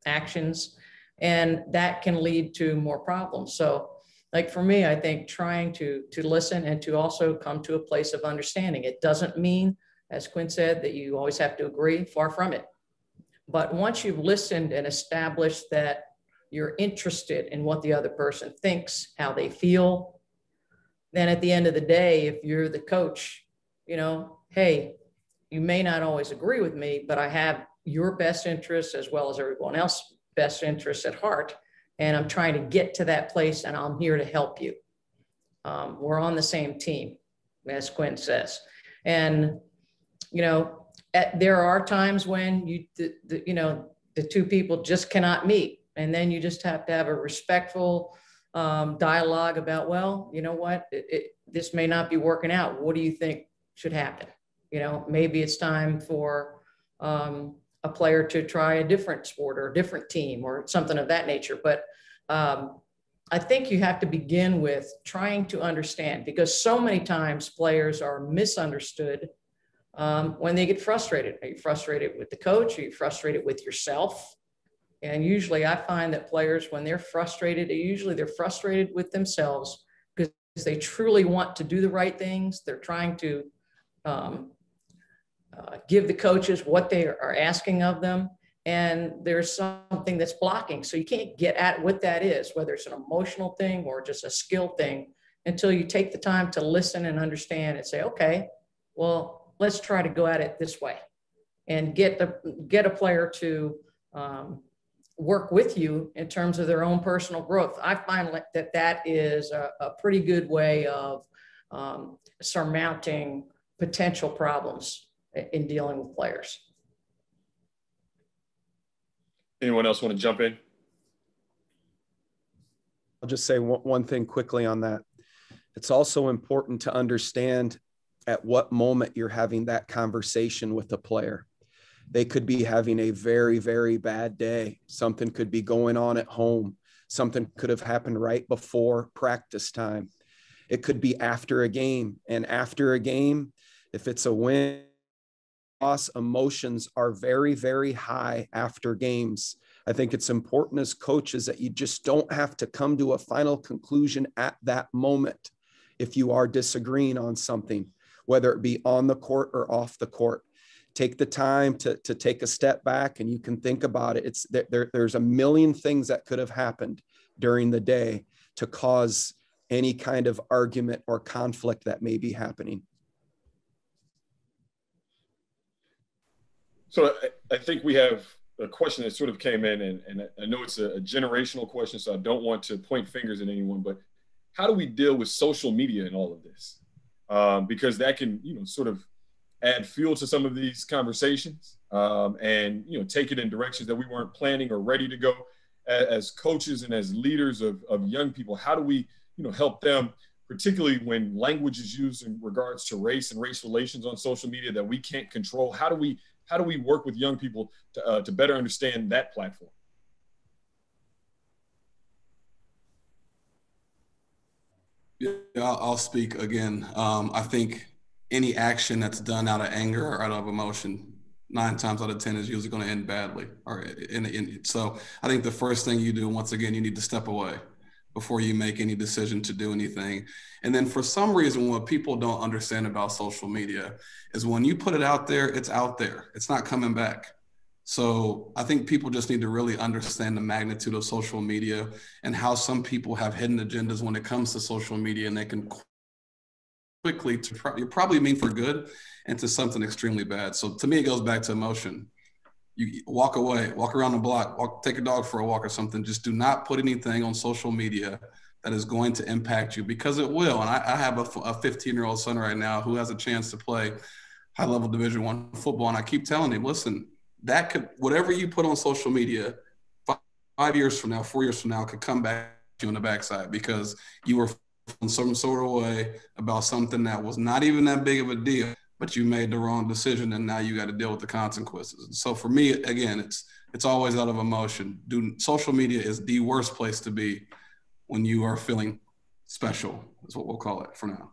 actions, and that can lead to more problems. So like for me, I think trying to listen and to also come to a place of understanding. It doesn't mean, as Quinn said, that you always have to agree, far from it. But once you've listened and established that you're interested in what the other person thinks, how they feel, then at the end of the day, if you're the coach, hey, you may not always agree with me, but I have your best interests as well as everyone else's best interests at heart. And I'm trying to get to that place, and I'm here to help you. We're on the same team, as Quinn says. And, there are times when the two people just cannot meet. And then you just have to have a respectful dialogue about, well, you know what, this may not be working out. What do you think should happen? Maybe it's time for a player to try a different sport or a different team or something of that nature. But I think you have to begin with trying to understand, because so many times players are misunderstood when they get frustrated. Are you frustrated with the coach? Are you frustrated with yourself? And usually I find that players, when they're frustrated, they're frustrated with themselves because they truly want to do the right things. They're trying to give the coaches what they are asking of them, and there's something that's blocking. So you can't get at what that is, whether it's an emotional thing or just a skill thing, until you take the time to listen and understand and say, okay, well, let's try to go at it this way, and get a player to work with you in terms of their own personal growth. I find that is a pretty good way of surmounting potential problems in dealing with players. Anyone else want to jump in? I'll just say one thing quickly on that. It's also important to understand at what moment you're having that conversation with the player. They could be having a very, very bad day. Something could be going on at home. Something could have happened right before practice time. It could be after a game. And after a game, if it's a win, loss, emotions are very, very high after games. I think it's important as coaches that you just don't have to come to a final conclusion at that moment if you are disagreeing on something, whether it be on the court or off the court. Take the time to take a step back, and you can think about it. There's a million things that could have happened during the day to cause any kind of argument or conflict that may be happening. So I think we have a question that sort of came in, and I know it's a generational question, so I don't want to point fingers at anyone, but how do we deal with social media in all of this? Because that can, sort of add fuel to some of these conversations, and, take it in directions that we weren't planning or ready to go. As coaches and as leaders of young people, how do we, help them, particularly when language is used in regards to race and race relations on social media that we can't control? How do we work with young people to better understand that platform? Yeah, I'll speak again. I think any action that's done out of anger or out of emotion 9 times out of 10 is usually going to end badly. So I think the first thing you do, once again, you need to step away before you make any decision to do anything. And then for some reason, what people don't understand about social media is when you put it out there, it's out there. It's not coming back. So I think people just need to really understand the magnitude of social media and how some people have hidden agendas when it comes to social media, and they can quickly you probably mean for good into something extremely bad. So to me, it goes back to emotion. You walk away, walk around the block, take a dog for a walk or something. Just do not put anything on social media that is going to impact you, because it will. And I have a 15-year-old son right now who has a chance to play high-level Division I football. And I keep telling him, listen, that could, whatever you put on social media 5 years from now, 4 years from now, could come back to you on the backside because you were in some sort of way about something that was not even that big of a deal, but you made the wrong decision and now you got to deal with the consequences. And so for me, again, it's always out of emotion. Social media is the worst place to be when you are feeling special, is what we'll call it for now.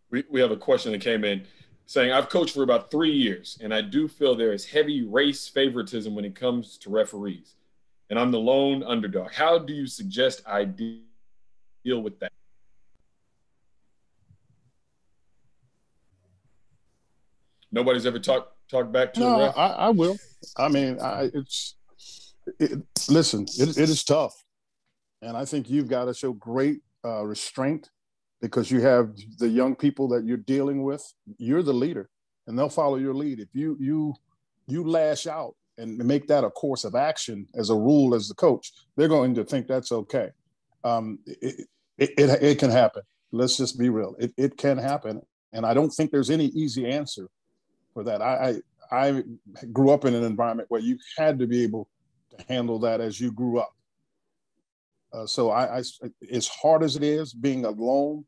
We have a question that came in saying, I've coached for about 3 years, and I do feel there is heavy race favoritism when it comes to referees, and I'm the lone underdog. How do you suggest I deal with that? Nobody's ever talked back to a ref? I will. I mean, listen, it is tough. And I think you've got to show great restraint, because you have the young people that you're dealing with. You're the leader, and they'll follow your lead. If you lash out and make that a course of action as a rule as the coach, they're going to think that's okay. It can happen. Let's just be real. It can happen. And I don't think there's any easy answer for that. I grew up in an environment where you had to be able to handle that as you grew up. So as hard as it is being alone,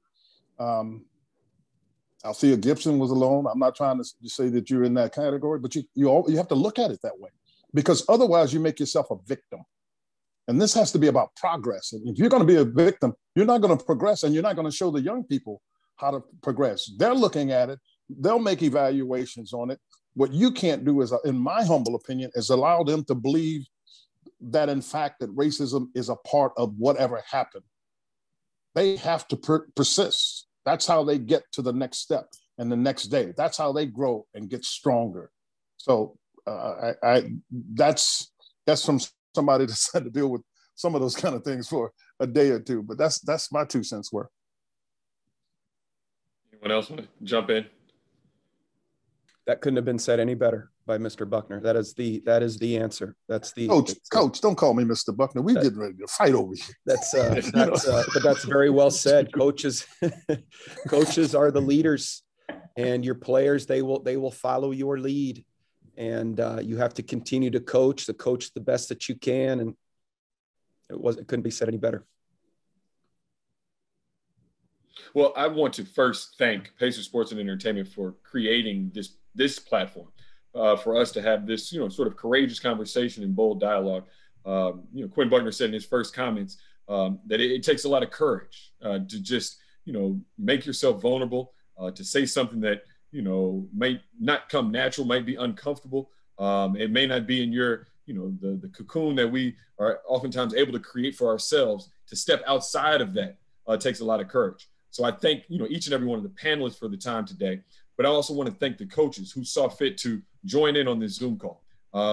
Althea Gibson was alone. I'm not trying to say that you're in that category, but you have to look at it that way, because otherwise you make yourself a victim. And this has to be about progress. And if you're going to be a victim, you're not going to progress, and you're not going to show the young people how to progress. They're looking at it. They'll make evaluations on it. What you can't do is, in my humble opinion, is allow them to believe that, in fact, that racism is a part of whatever happened. They have to persist. That's how they get to the next step and the next day. That's how they grow and get stronger. So that's from somebody that's had to deal with some of those kind of things for a day or two. But that's my 2 cents worth. Anyone else want to jump in? That couldn't have been said any better by Mr. Buckner. That is the answer. That's the coach. Don't call me Mr. Buckner. We're getting ready to fight over here. But that's very well said. Coaches are the leaders, and your players, they will follow your lead, and you have to continue to coach the best that you can. And it couldn't be said any better. Well, I want to first thank Pacers Sports and Entertainment for creating this platform for us to have this, sort of courageous conversation and bold dialogue. Quinn Buckner said in his first comments that it takes a lot of courage to just, make yourself vulnerable, to say something that, might not come natural, might be uncomfortable. It may not be in your, the cocoon that we are oftentimes able to create for ourselves. To step outside of that takes a lot of courage. So I thank, each and every one of the panelists for the time today, but I also want to thank the coaches who saw fit to join in on this Zoom call,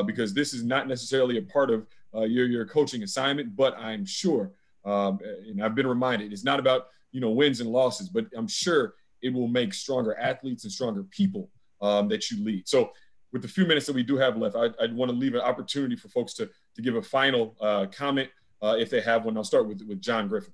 because this is not necessarily a part of your coaching assignment, but I'm sure, and I've been reminded, it's not about, wins and losses, but I'm sure it will make stronger athletes and stronger people that you lead. So with the few minutes that we do have left, I'd want to leave an opportunity for folks to give a final comment if they have one. I'll start with John Griffin.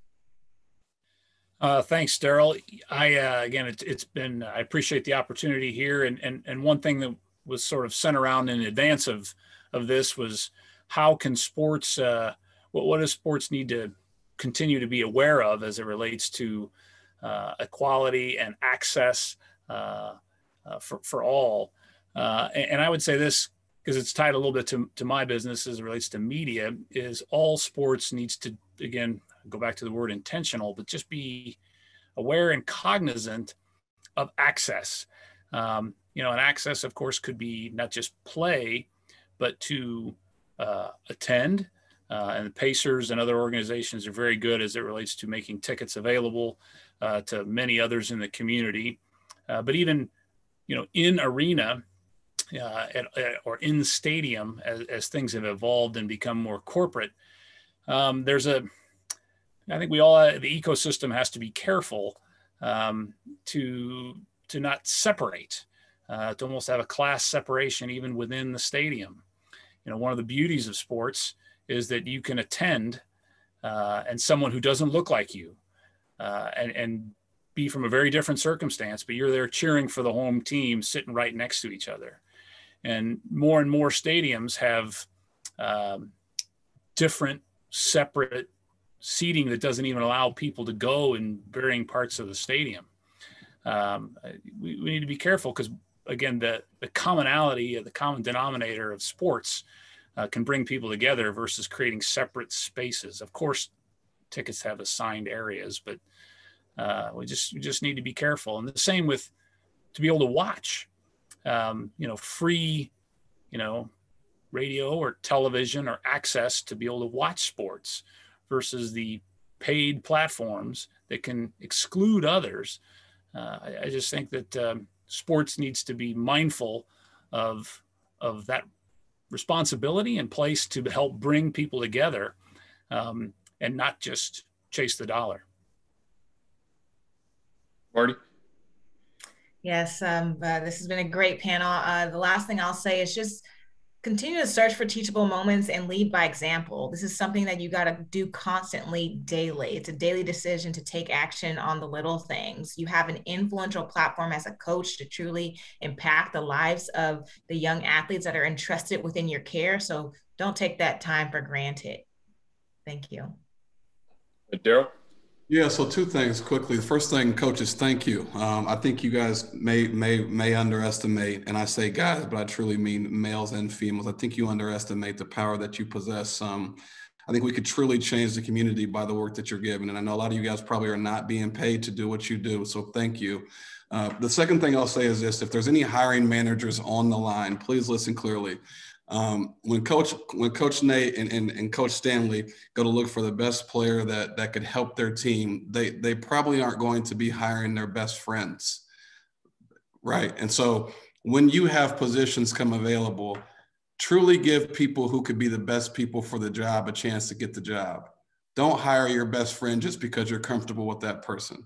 Thanks, Darryl. Again, it's been, I appreciate the opportunity here. And one thing that was sort of sent around in advance of this was, how can sports, what does sports need to continue to be aware of as it relates to equality and access for all? And I would say this, because it's tied a little bit to my business as it relates to media, is all sports needs to, again, go back to the word intentional, but just be aware and cognizant of access. And access, of course, could be not just play, but to attend. And the Pacers and other organizations are very good as it relates to making tickets available to many others in the community. But even, in arena or in the stadium, as things have evolved and become more corporate, I think the ecosystem has to be careful to not separate, to almost have a class separation even within the stadium. One of the beauties of sports is that you can attend and someone who doesn't look like you and be from a very different circumstance, but you're there cheering for the home team sitting right next to each other. And more stadiums have different separate seating that doesn't even allow people to go in varying parts of the stadium. We need to be careful because, again, the commonality, the common denominator of sports can bring people together versus creating separate spaces. Of course, tickets have assigned areas, but we just need to be careful. And the same with to be able to watch, free, radio or television or access to be able to watch sports versus the paid platforms that can exclude others. I just think that sports needs to be mindful of that responsibility and place to help bring people together and not just chase the dollar. Marty? Yes, this has been a great panel. The last thing I'll say is just continue to search for teachable moments and lead by example. This is something that you got to do constantly, daily. It's a daily decision to take action on the little things. You have an influential platform as a coach to truly impact the lives of the young athletes that are entrusted within your care. So don't take that time for granted. Thank you. Darryl? Yeah, so two things quickly. The first thing, coaches, thank you. I think you guys may underestimate, and I say guys, but I truly mean males and females. I think you underestimate the power that you possess. I think we could truly change the community by the work that you're giving. And I know a lot of you guys probably are not being paid to do what you do, so thank you. The second thing I'll say is this: if there's any hiring managers on the line, please listen clearly. When Coach Nate and Coach Stanley go to look for the best player that could help their team, they probably aren't going to be hiring their best friends, right? And so when you have positions come available, truly give people who could be the best people for the job a chance to get the job. Don't hire your best friend just because you're comfortable with that person.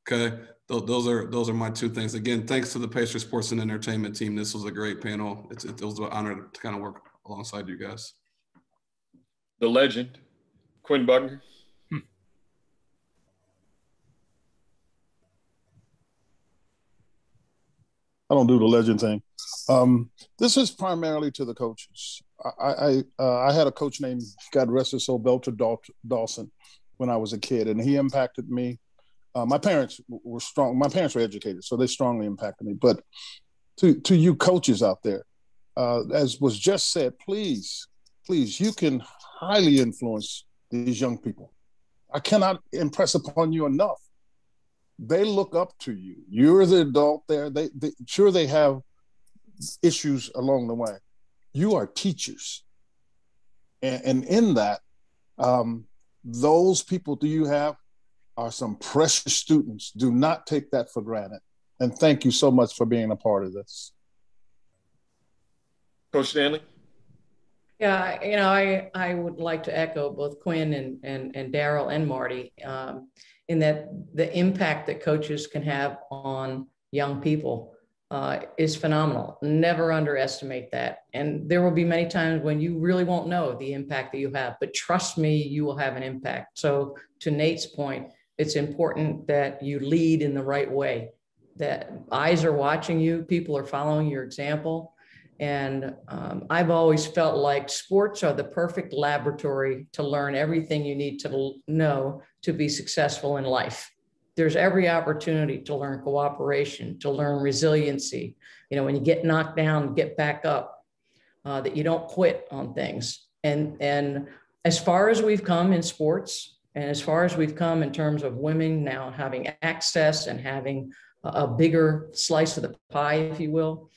Okay, those are my two things. Again, thanks to the Pacers Sports and Entertainment team. This was a great panel. It was an honor to kind of work alongside you guys. The legend, Quinn Buckner. I don't do the legend thing. This is primarily to the coaches. I had a coach named, God rest his soul, Belter Dawson, when I was a kid, and he impacted me. My parents were strong. My parents were educated, so they strongly impacted me. But to you coaches out there, as was just said, please, you can highly influence these young people. I cannot impress upon you enough. They look up to you. You're the adult there. They have issues along the way. You are teachers. And in that, those people do you have are some precious students. Do not take that for granted. And thank you so much for being a part of this. Coach Stanley? Yeah, I would like to echo both Quinn and Darryl and Marty in that the impact that coaches can have on young people is phenomenal. Never underestimate that. And there will be many times when you really won't know the impact that you have, but trust me, you will have an impact. So to Nate's point, it's important that you lead in the right way, that eyes are watching you, people are following your example. And I've always felt like sports are the perfect laboratory to learn everything you need to know to be successful in life. There's every opportunity to learn cooperation, to learn resiliency. When you get knocked down, get back up, that you don't quit on things. And as far as we've come in sports, and as far as we've come in terms of women now having access and having a bigger slice of the pie, if you will.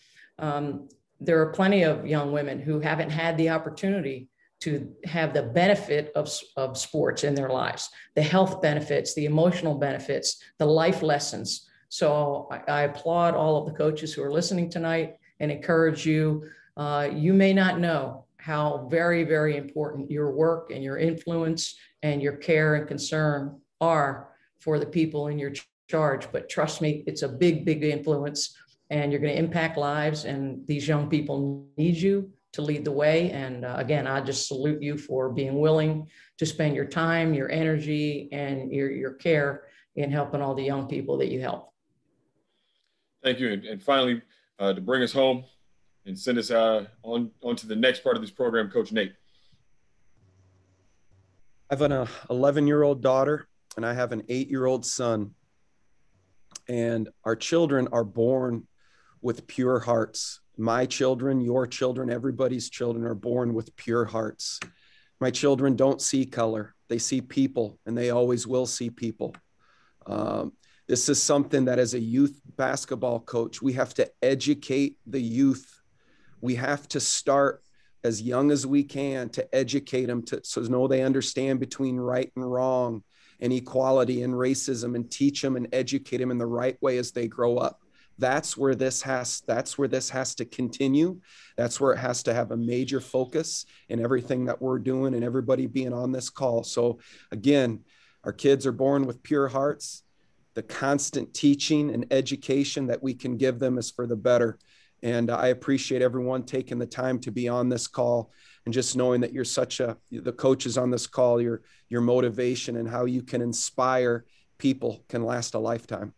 There are plenty of young women who haven't had the opportunity to have the benefit of sports in their lives, the health benefits, the emotional benefits, the life lessons. So I applaud all of the coaches who are listening tonight and encourage you. You may not know how very, very important your work and your influence and your care and concern are for the people in your charge, but trust me, it's a big, big influence, and you're going to impact lives, and these young people need you to lead the way. And again, I just salute you for being willing to spend your time, your energy, and your care in helping all the young people that you help. Thank you. And finally, to bring us home and send us on to the next part of this program, Coach Nate. I have an 11-year-old daughter, and I have an 8-year-old son. And our children are born with pure hearts. My children, your children, everybody's children are born with pure hearts. My children don't see color. They see people, and they always will see people. This is something that as a youth basketball coach, we have to educate the youth. We have to start as young as we can to educate them so they understand between right and wrong and equality and racism, and teach them and educate them in the right way as they grow up. That's where this has to continue. That's where it has to have a major focus in everything that we're doing and everybody being on this call. So again, our kids are born with pure hearts. The constant teaching and education that we can give them is for the better. And I appreciate everyone taking the time to be on this call, and just knowing that you're the coaches on this call, your motivation and how you can inspire people can last a lifetime.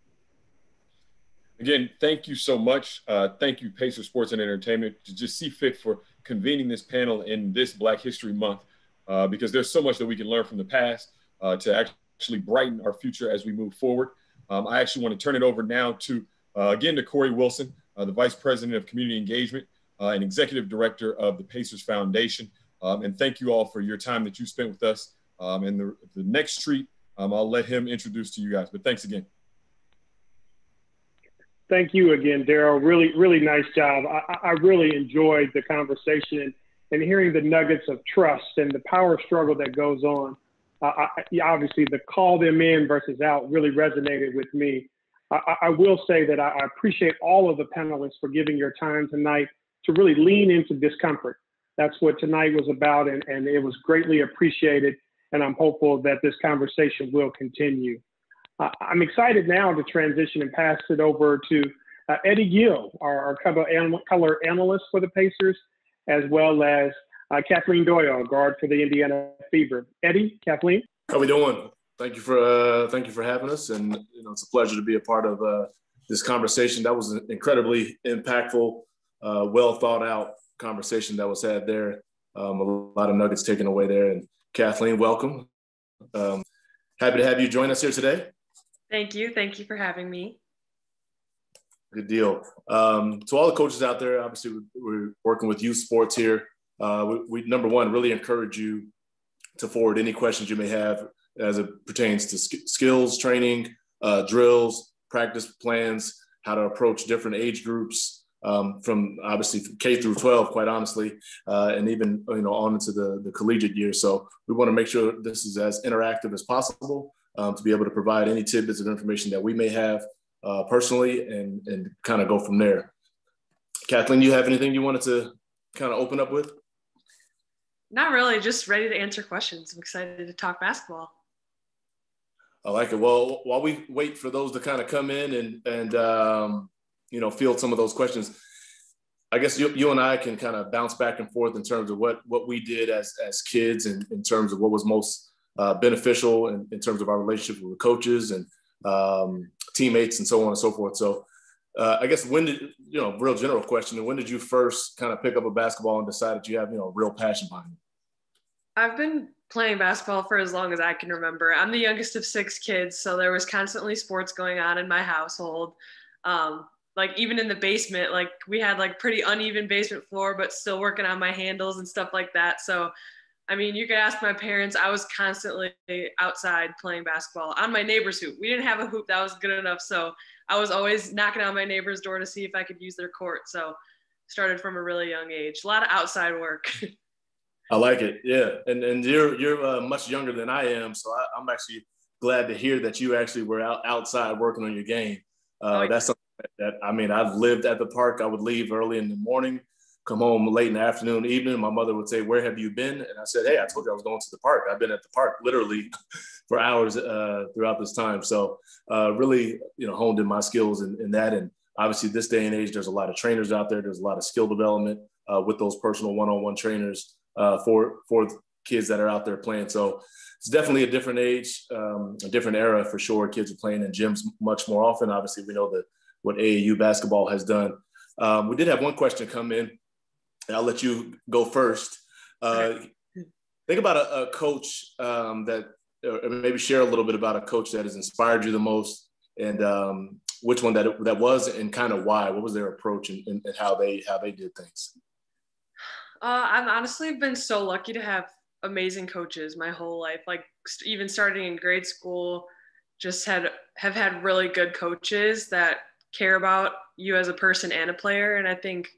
Again, thank you so much. Thank you, Pacers Sports and Entertainment, to just see fit for convening this panel in this Black History Month, because there's so much that we can learn from the past to actually brighten our future as we move forward. I actually want to turn it over now to, again, to Corey Wilson, the Vice President of Community Engagement and Executive Director of the Pacers Foundation. And thank you all for your time that you spent with us. And the next treat, I'll let him introduce to you guys. But thanks again. Thank you again, Darryl. Really, really nice job. I really enjoyed the conversation and hearing the nuggets of trust and the power struggle that goes on. Obviously, the call them in versus out really resonated with me. I will say that I appreciate all of the panelists for giving your time tonight to really lean into discomfort. That's what tonight was about, and it was greatly appreciated, and I'm hopeful that this conversation will continue. I'm excited now to transition and pass it over to Eddie GIll, our color analyst for the Pacers, as well as Kathleen Doyle, guard for the Indiana Fever. Eddie, Kathleen. How we doing? Thank you for having us, and it's a pleasure to be a part of this conversation. That was an incredibly impactful, well thought out conversation that was had there. A lot of nuggets taken away there. And Kathleen, welcome. Happy to have you join us here today. Thank you. Thank you for having me. Good deal. To all the coaches out there, obviously we're working with youth sports here. We number one, really encourage you to forward any questions you may have as it pertains to skills training, drills, practice plans, how to approach different age groups, from obviously K through 12, quite honestly, and even on into the collegiate year. So we want to make sure this is as interactive as possible, to be able to provide any tidbits of information that we may have personally, and kind of go from there. Kathleen, you have anything you wanted to kind of open up with? Not really, just ready to answer questions. I'm excited to talk basketball. I like it. Well, while we wait for those to kind of come in and field some of those questions, I guess you and I can kind of bounce back and forth in terms of what we did as kids, and in terms of what was most beneficial in terms of our relationship with coaches and teammates and so on and so forth. So I guess when did, real general question, when did you first kind of pick up a basketball and decide that you have, real passion behind it? I've been playing basketball for as long as I can remember. I'm the youngest of 6 kids, so there was constantly sports going on in my household. Like even in the basement, like we had like pretty uneven basement floor, but still working on my handles and stuff like that. So, I mean, you could ask my parents, I was constantly outside playing basketball on my neighbor's hoop. We didn't have a hoop that was good enough, so I was always knocking on my neighbor's door to see if I could use their court. So started from a really young age, a lot of outside work. I like it. Yeah. And you're much younger than I am. So I'm actually glad to hear that you actually were outside working on your game. That's something that, I mean, I've lived at the park. I would leave early in the morning, come home late in the afternoon, evening. My mother would say, "Where have you been?" And I said, "Hey, I told you I was going to the park." I've been at the park literally for hours throughout this time. So really, honed in my skills in that. And obviously this day and age, there's a lot of trainers out there. There's a lot of skill development with those personal one-on-one trainers for kids that are out there playing. So it's definitely a different age, a different era for sure. Kids are playing in gyms much more often. Obviously, we know that what AAU basketball has done. We did have one question come in, and I'll let you go first. Think about a coach that, or maybe share a little bit about a coach that has inspired you the most, and which one that was, and kind of why. What was their approach and how they did things? I've honestly been so lucky to have amazing coaches my whole life. Like even starting in grade school, just have had really good coaches that care about you as a person and a player. And I think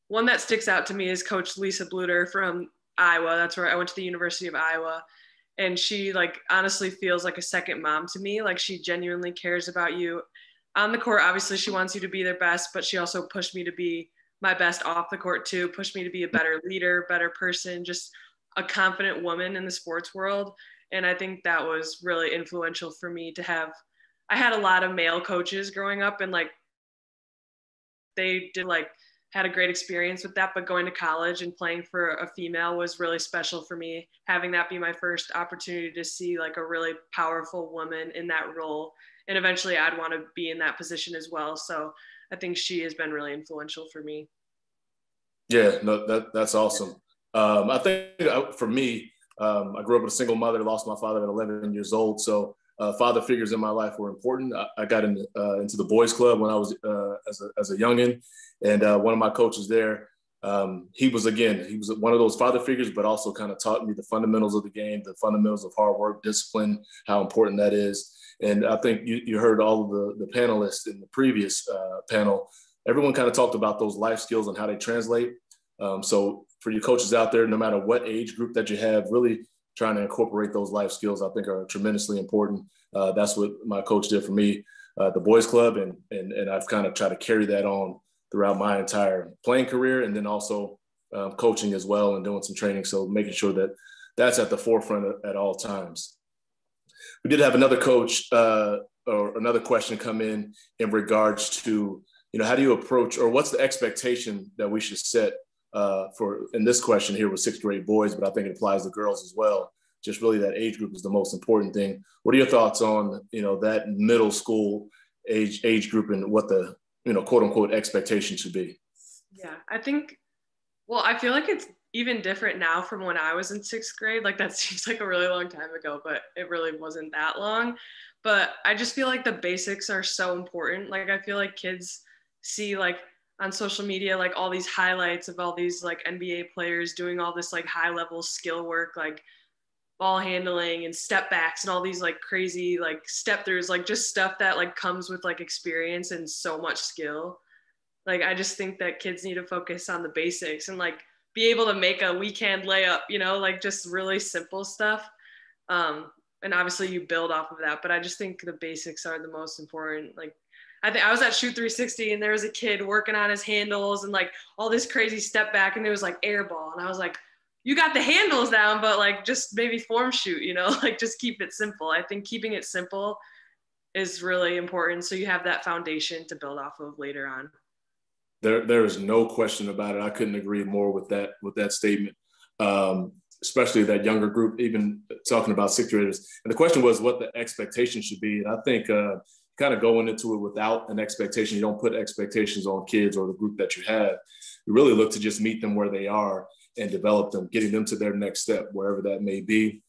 one that sticks out to me is Coach Lisa Bluter from Iowa. That's where I went to the University of Iowa. And she honestly feels like a second mom to me. Like she genuinely cares about you on the court. Obviously she wants you to be their best, but she also pushed me to be my best off the court too, pushed me to be a better leader, better person, just a confident woman in the sports world. And I think that was really influential for me to have. I had a lot of male coaches growing up, and they did had a great experience with that, but going to college and playing for a female was really special for me. Having that be my first opportunity to see a really powerful woman in that role. And eventually I'd want to be in that position as well. So I think she has been really influential for me. Yeah, no, that's awesome. I think for me, I grew up with a single mother, lost my father at 11 years old. So father figures in my life were important. I got into the boys club when I was as a youngin', and one of my coaches there, he was one of those father figures, but also kind of taught me the fundamentals of the game, the fundamentals of hard work, discipline, how important that is. And I think you heard all of the panelists in the previous panel. Everyone kind of talked about those life skills and how they translate. So for you coaches out there, no matter what age group that you have, really trying to incorporate those life skills, I think are tremendously important. That's what my coach did for me, the boys club. And I've kind of tried to carry that on throughout my entire playing career, and then also coaching as well and doing some training. So making sure that that's at the forefront at all times. We did have another coach or another question come in regards to, how do you approach, or what's the expectation that we should set in this question here with sixth grade boys, but I think it applies to girls as well. Just really that age group is the most important thing. What are your thoughts on, that middle school age group and what the, quote unquote expectation should be? Yeah, I feel like it's even different now from when I was in sixth grade. That seems like a really long time ago, but it really wasn't that long. But I just feel like the basics are so important. I feel like kids see on social media, all these highlights of all these NBA players doing all this high level skill work, ball handling and step backs and all these crazy step throughs, just stuff that comes with experience and so much skill. I just think that kids need to focus on the basics and be able to make a weekend layup, just really simple stuff. And obviously you build off of that, but I just think the basics are the most important. I think I was at Shoot 360 and there was a kid working on his handles and all this crazy step back, and there was air ball. And I was like, you got the handles down, but just maybe form shoot, just keep it simple. I think keeping it simple is really important. So you have that foundation to build off of later on. There is no question about it. I couldn't agree more with that statement, especially that younger group, even talking about sixth graders. And the question was what the expectation should be. And I think kind of going into it without an expectation, you don't put expectations on kids or the group that you have. You really look to just meet them where they are and develop them, getting them to their next step, wherever that may be,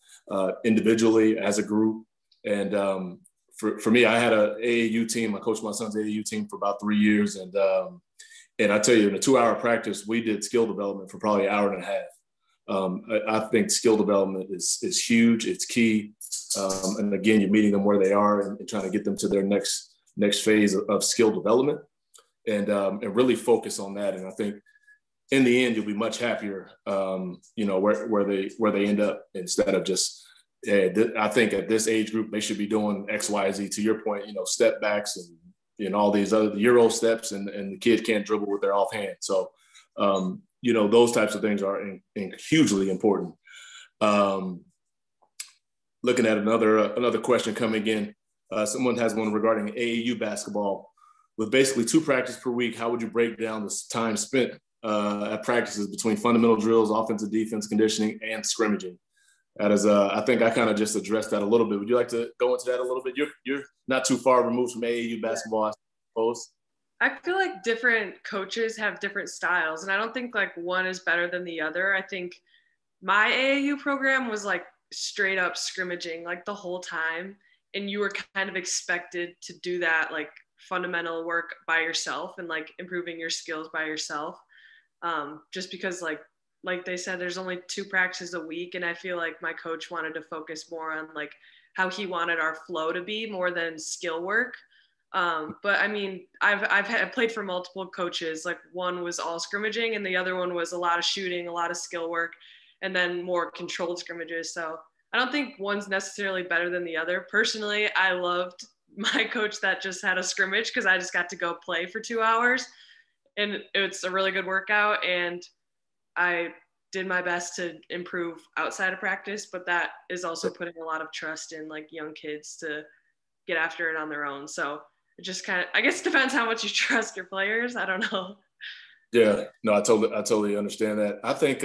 individually, as a group. And for me, I had an AAU team. I coached my son's AAU team for about 3 years. And I tell you, in a 2-hour practice, we did skill development for probably an hour and a half. I think skill development is huge. It's key. And again, you're meeting them where they are and trying to get them to their next next phase of skill development, and really focus on that. And I think in the end, you'll be much happier, where they end up, instead of just, I think at this age group, they should be doing X, Y, Z, to your point, step backs and all these other Euro steps, and the kid can't dribble with their offhand. So, those types of things are hugely important. Looking at another question coming in, someone has one regarding AAU basketball. With basically 2 practices per week, how would you break down the time spent at practices between fundamental drills, offensive, defense, conditioning, and scrimmaging? That is, I think I kind of just addressed that a little bit. Would you like to go into that a little bit? You're not too far removed from AAU basketball, I suppose. I feel like different coaches have different styles, and I don't think like one is better than the other. I think my AAU program was like straight up scrimmaging like the whole time, and you were kind of expected to do that like fundamental work by yourself and like improving your skills by yourself, just because like they said, there's only 2 practices a week, and I feel like my coach wanted to focus more on like how he wanted our flow to be more than skill work. But I mean, I've played for multiple coaches. Like one was all scrimmaging, and the other one was a lot of shooting, a lot of skill work, and then more controlled scrimmages. So I don't think one's necessarily better than the other. Personally, I loved my coach that just had a scrimmage, because I just got to go play for 2 hours, and it's a really good workout, and I did my best to improve outside of practice, but that is also putting a lot of trust in like young kids to get after it on their own. So it just kind of, I guess, depends how much you trust your players. I don't know. Yeah, no, I totally understand that. I think,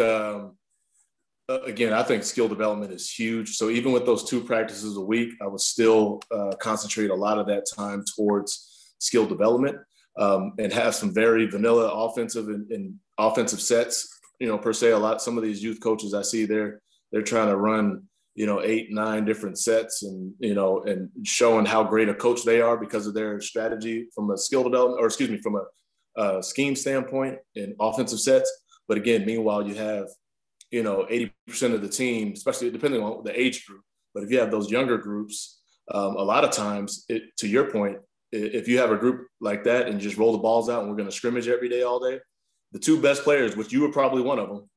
again, I think skill development is huge. So even with those 2 practices a week, I would still concentrate a lot of that time towards skill development, and have some very vanilla offensive and offensive sets. Per se, some of these youth coaches I see, they're trying to run, 8, 9 different sets, and, and showing how great a coach they are because of their strategy from a skill development, or excuse me, from a scheme standpoint in offensive sets. But again, meanwhile, you have, 80% of the team, especially depending on the age group. But if you have those younger groups, a lot of times, to your point, if you have a group like that and you just roll the balls out and we're going to scrimmage every day, all day, the 2 best players, which you were probably one of them,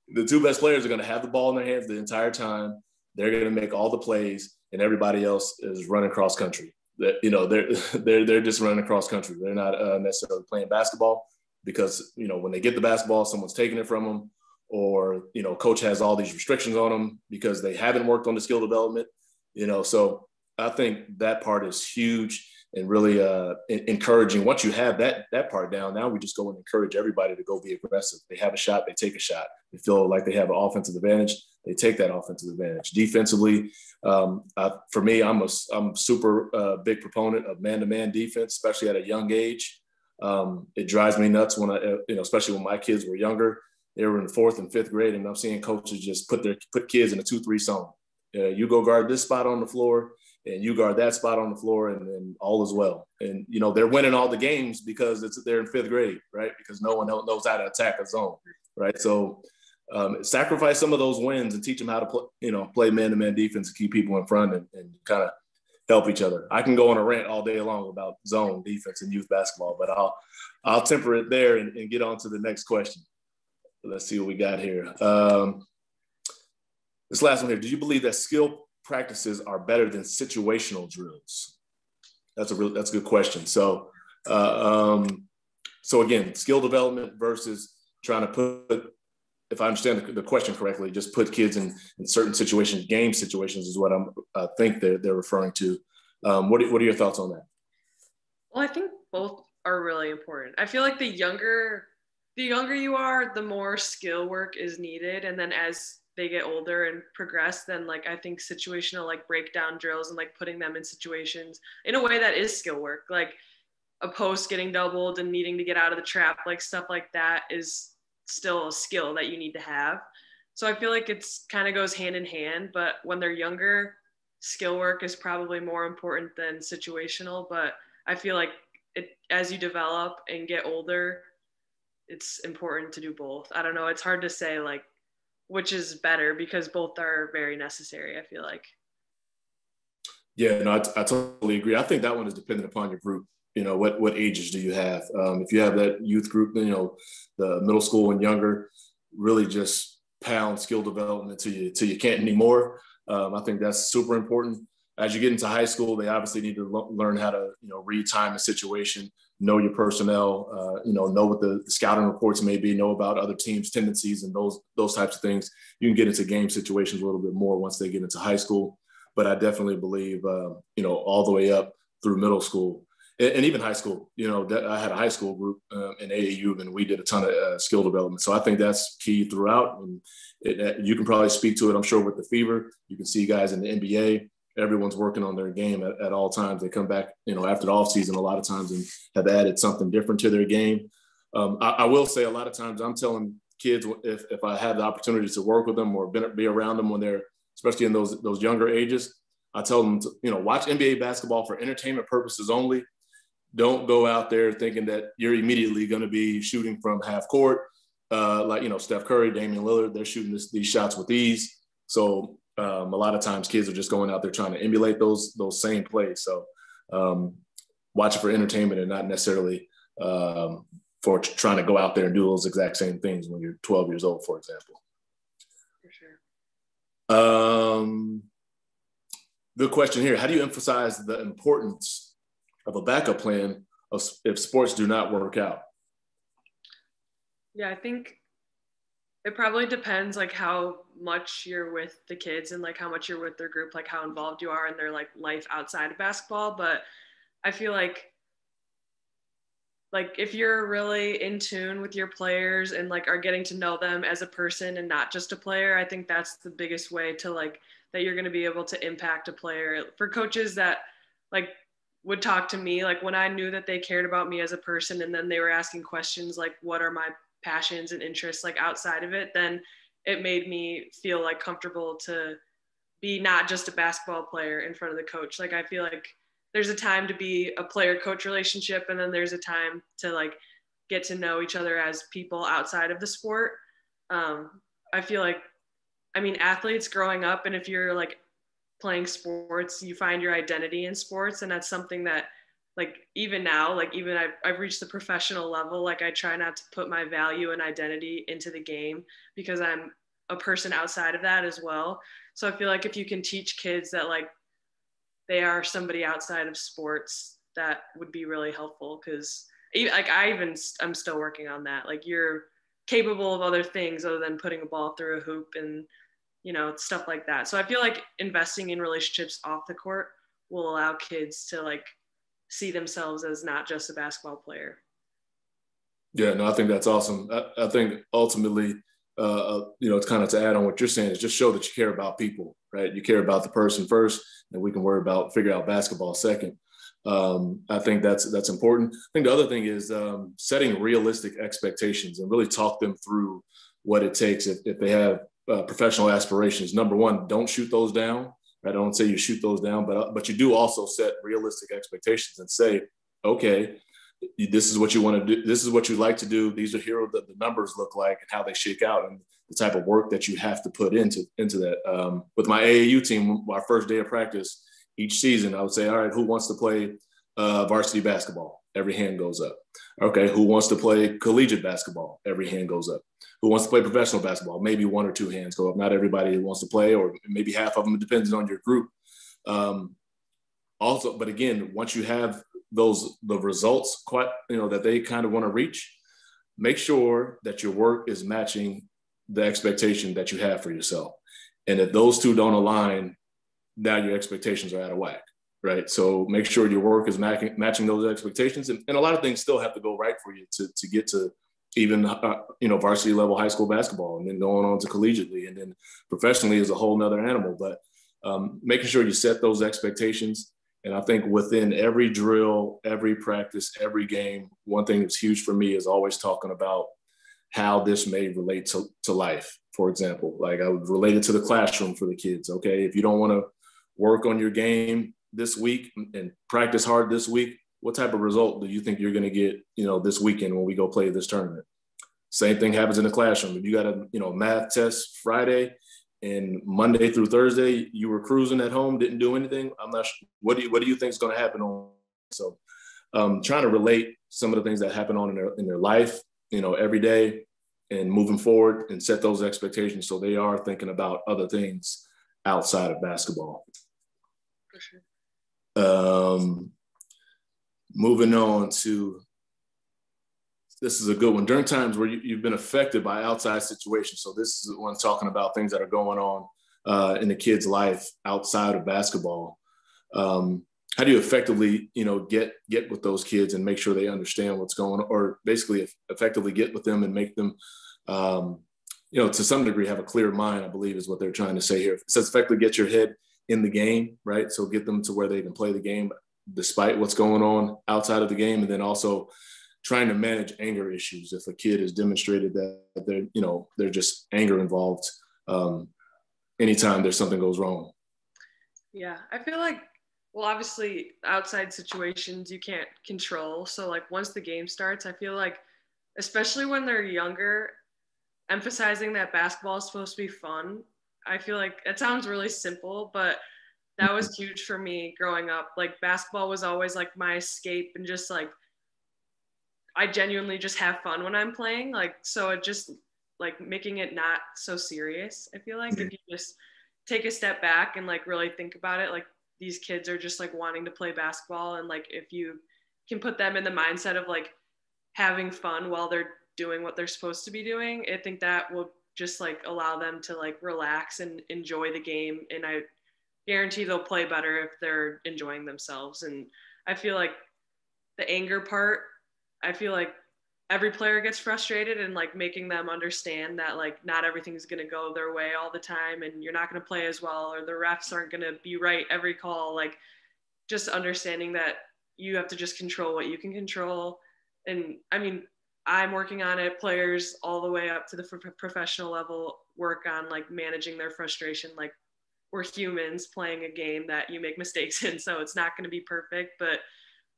the 2 best players are going to have the ball in their hands the entire time. They're going to make all the plays, and everybody else is running cross country. They're just running cross country. They're not necessarily playing basketball, because when they get the basketball, someone's taking it from them, or coach has all these restrictions on them because they haven't worked on the skill development. So I think that part is huge. And really encouraging. Once you have that part down, now we just go and encourage everybody to go be aggressive. They have a shot, they take a shot. They feel like they have an offensive advantage, they take that offensive advantage. Defensively, for me, I'm super big proponent of man-to-man defense, especially at a young age. It drives me nuts when especially when my kids were younger. They were in 4th and 5th grade, and I'm seeing coaches just put kids in a 2-3 zone. You go guard this spot on the floor, and you guard that spot on the floor, and then all is well. And, they're winning all the games because they're in 5th grade, right? Because no one knows how to attack a zone, right? So sacrifice some of those wins and teach them how to play man-to-man defense and keep people in front and kind of help each other. I can go on a rant all day long about zone defense and youth basketball, but I'll temper it there and get on to the next question. Let's see what we got here. This last one here. Do you believe that skill practices are better than situational drills? That's a good question. So, again, skill development versus trying to put, if I understand the question correctly, just put kids in certain situations, game situations is what I think they're referring to. What are your thoughts on that? Well, I think both are really important. I feel like the younger you are, the more skill work is needed. And then as they get older and progress, then like I think situational like breakdown drills and like putting them in situations in a way that is skill work, like a post getting doubled and needing to get out of the trap, like stuff like that is still a skill that you need to have. So I feel like it's kind of goes hand in hand, but when they're younger, skill work is probably more important than situational. But I feel like as you develop and get older, it's important to do both. I don't know. It's hard to say like which is better because both are very necessary, I feel like. Yeah, no, I totally agree. I think that one is dependent upon your group. You know, what ages do you have? If you have that youth group, you know, the middle school and younger, really just pound skill development till you can't anymore. I think that's super important. As you get into high school, they obviously need to learn how to, you know, read time and situation, know your personnel, you know what the scouting reports may be, know about other teams' tendencies and those types of things. You can get into game situations a little bit more once they get into high school. But I definitely believe, you know, all the way up through middle school and even high school. You know, I had a high school group in AAU, and we did a ton of skill development. So I think that's key throughout. And you can probably speak to it, I'm sure, with the Fever. You can see guys in the NBA. Everyone's working on their game at all times. They come back, you know, after the offseason a lot of times and have added something different to their game. I will say a lot of times I'm telling kids, if I have the opportunity to work with them or be around them when they're, especially in those younger ages, I tell them to, you know, watch NBA basketball for entertainment purposes only. Don't go out there thinking that you're immediately going to be shooting from half court. Like, you know, Steph Curry, Damian Lillard, they're shooting these shots with ease. So a lot of times kids are just going out there trying to emulate those same plays. So watch it for entertainment and not necessarily for trying to go out there and do those exact same things when you're 12 years old, for example. For sure. Good question here. How do you emphasize the importance of a backup plan if sports do not work out? Yeah, I think it probably depends like how much you're with the kids and like how much you're with their group, like how involved you are in their like life outside of basketball. But I feel like if you're really in tune with your players and like are getting to know them as a person and not just a player, I think that's the biggest way to like that you're going to be able to impact a player. For coaches that like would talk to me, like when I knew that they cared about me as a person and then they were asking questions like what are my passions and interests like outside of it, then it made me feel like comfortable to be not just a basketball player in front of the coach. Like I feel like there's a time to be a player-coach relationship, and then there's a time to like get to know each other as people outside of the sport. I feel like, I mean, athletes growing up, and if you're like playing sports, you find your identity in sports, and that's something that like even now, like even I've reached the professional level, like I try not to put my value and identity into the game because I'm a person outside of that as well. So I feel like if you can teach kids that like they are somebody outside of sports, that would be really helpful. Because like I'm still working on that. Like you're capable of other things other than putting a ball through a hoop and, you know, stuff like that. So I feel like investing in relationships off the court will allow kids to like see themselves as not just a basketball player. Yeah, no, I think that's awesome. I think ultimately, you know, it's kind of to add on what you're saying is just show that you care about people, right? You care about the person first, and we can figure out basketball second. I think that's important. I think the other thing is setting realistic expectations and really talk them through what it takes if they have professional aspirations. Number one, don't shoot those down. Right? I don't say you shoot those down, but you do also set realistic expectations and say, okay, this is what you want to do. This is what you like to do. These are here what the numbers look like and how they shake out and the type of work that you have to put into that. With my AAU team, our first day of practice each season, I would say, all right, who wants to play varsity basketball? Every hand goes up. Okay, who wants to play collegiate basketball? Every hand goes up. Who wants to play professional basketball? Maybe one or two hands go up. Not everybody wants to play, or maybe half of them, depends on your group. Also, but again, once you have the results that they kind of want to reach, make sure that your work is matching the expectation that you have for yourself. And if those two don't align, now your expectations are out of whack, right? So make sure your work is matching those expectations. And a lot of things still have to go right for you to get to even, varsity level high school basketball, and then going on to collegiately, and then professionally is a whole nother animal. But making sure you set those expectations. And I think within every drill, every practice, every game, one thing that's huge for me is always talking about how this may relate to life. For example, like I would relate it to the classroom for the kids. Okay, if you don't want to work on your game this week and practice hard this week, what type of result do you think you're going to get, this weekend when we go play this tournament? Same thing happens in the classroom. If you got a, math test Friday and Monday through Thursday you were cruising at home, didn't do anything, I'm not sure. What do you think is going to happen on? So trying to relate some of the things that happen on in their life, every day, and moving forward, and set those expectations so they are thinking about other things outside of basketball. For sure. Moving on to, this is a good one. During times where you've been affected by outside situations. So this is one talking about things that are going on in the kid's life outside of basketball. How do you effectively, get with those kids and make sure they understand what's going on, or basically effectively get with them and make them, to some degree have a clear mind, I believe is what they're trying to say here. It says effectively get your head in the game, right? So get them to where they can play the game despite what's going on outside of the game. And then also trying to manage anger issues. If a kid has demonstrated that they're just anger involved anytime there's something goes wrong. Yeah, I feel like, well, obviously outside situations you can't control. So like once the game starts, I feel like, especially when they're younger, emphasizing that basketball is supposed to be fun. I feel like it sounds really simple, but that was huge for me growing up. Like basketball was always like my escape, and just like, I genuinely just have fun when I'm playing. Like, so it just like making it not so serious. I feel like if you just take a step back and like really think about it, like these kids are just like wanting to play basketball. And like, if you can put them in the mindset of like having fun while they're doing what they're supposed to be doing, I think that will just like allow them to like relax and enjoy the game. And I guarantee they'll play better if they're enjoying themselves. And I feel like the anger part, I feel like every player gets frustrated, and like making them understand that like not everything's going to go their way all the time, and you're not going to play as well, or the refs aren't going to be right every call. Like just understanding that you have to just control what you can control. And I mean, I'm working on it. Players all the way up to the professional level work on like managing their frustration. Like we're humans playing a game that you make mistakes in, so it's not going to be perfect. But